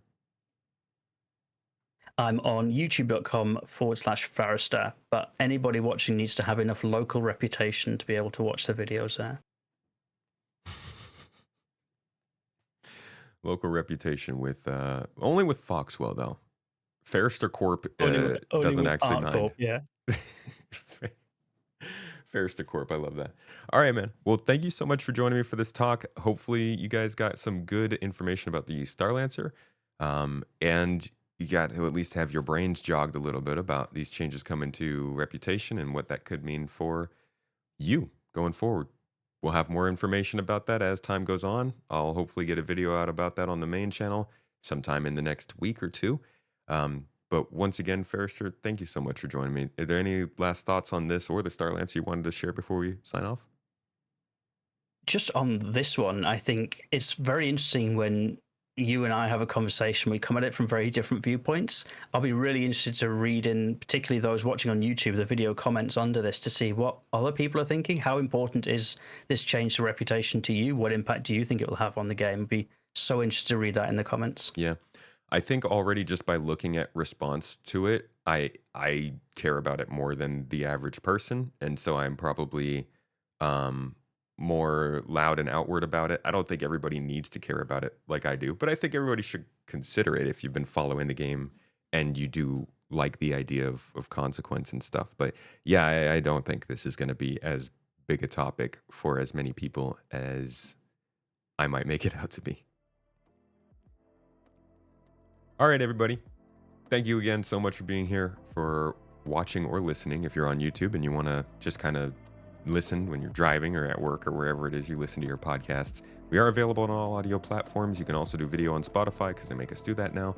I'm on youtube.com/Farrister, but anybody watching needs to have enough local reputation to be able to watch the videos there. Local reputation with only with Foxwell though. Farrister Corp doesn't actually mind. Corp, yeah. Farrister Corp, I love that. All right, man. Well, thank you so much for joining me for this talk. Hopefully, you guys got some good information about the Starlancer, and you got to at least have your brains jogged a little bit about these changes coming to reputation and what that could mean for you going forward. We'll have more information about that as time goes on. I'll hopefully get a video out about that on the main channel sometime in the next week or two. But once again, Farrister, thank you so much for joining me. Are there any last thoughts on this or the Starlancer you wanted to share before we sign off? Just on this one, I think it's very interesting when you and I have a conversation, we come at it from very different viewpoints. I'll be really interested to read in, particularly those watching on YouTube, the video comments under this to see what other people are thinking. How important is this change to reputation to you? What impact do you think it will have on the game? I'd be so interested to read that in the comments. Yeah. I think already just by looking at response to it, I care about it more than the average person. And so I'm probably more loud and outward about it. I don't think everybody needs to care about it like I do, but I think everybody should consider it if you've been following the game and you do like the idea of consequence and stuff. But yeah, I don't think this is going to be as big a topic for as many people as I might make it out to be. All right, everybody. Thank you again so much for being here, for watching or listening. If you're on YouTube and you want to just kind of listen when you're driving or at work or wherever it is you listen to your podcasts, we are available on all audio platforms. You can also do video on Spotify because they make us do that now.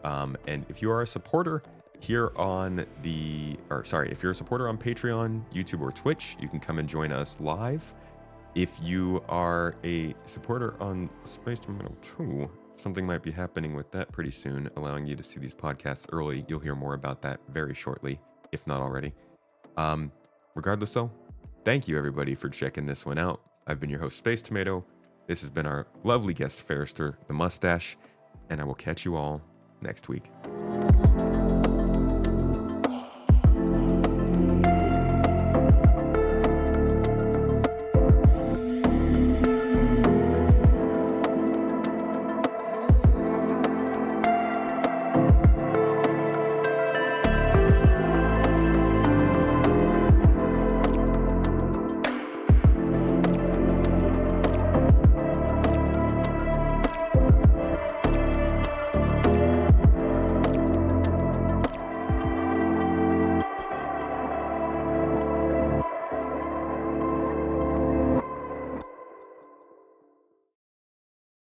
And if you are a supporter here on if you're a supporter on Patreon, YouTube, or Twitch, you can come and join us live. If you are a supporter on Space Terminal 2, something might be happening with that pretty soon, allowing you to see these podcasts early. You'll hear more about that very shortly, if not already. Regardless though, thank you everybody for checking this one out. I've been your host, Space Tomato. This has been our lovely guest, Farrister the Mustache, and I will catch you all next week.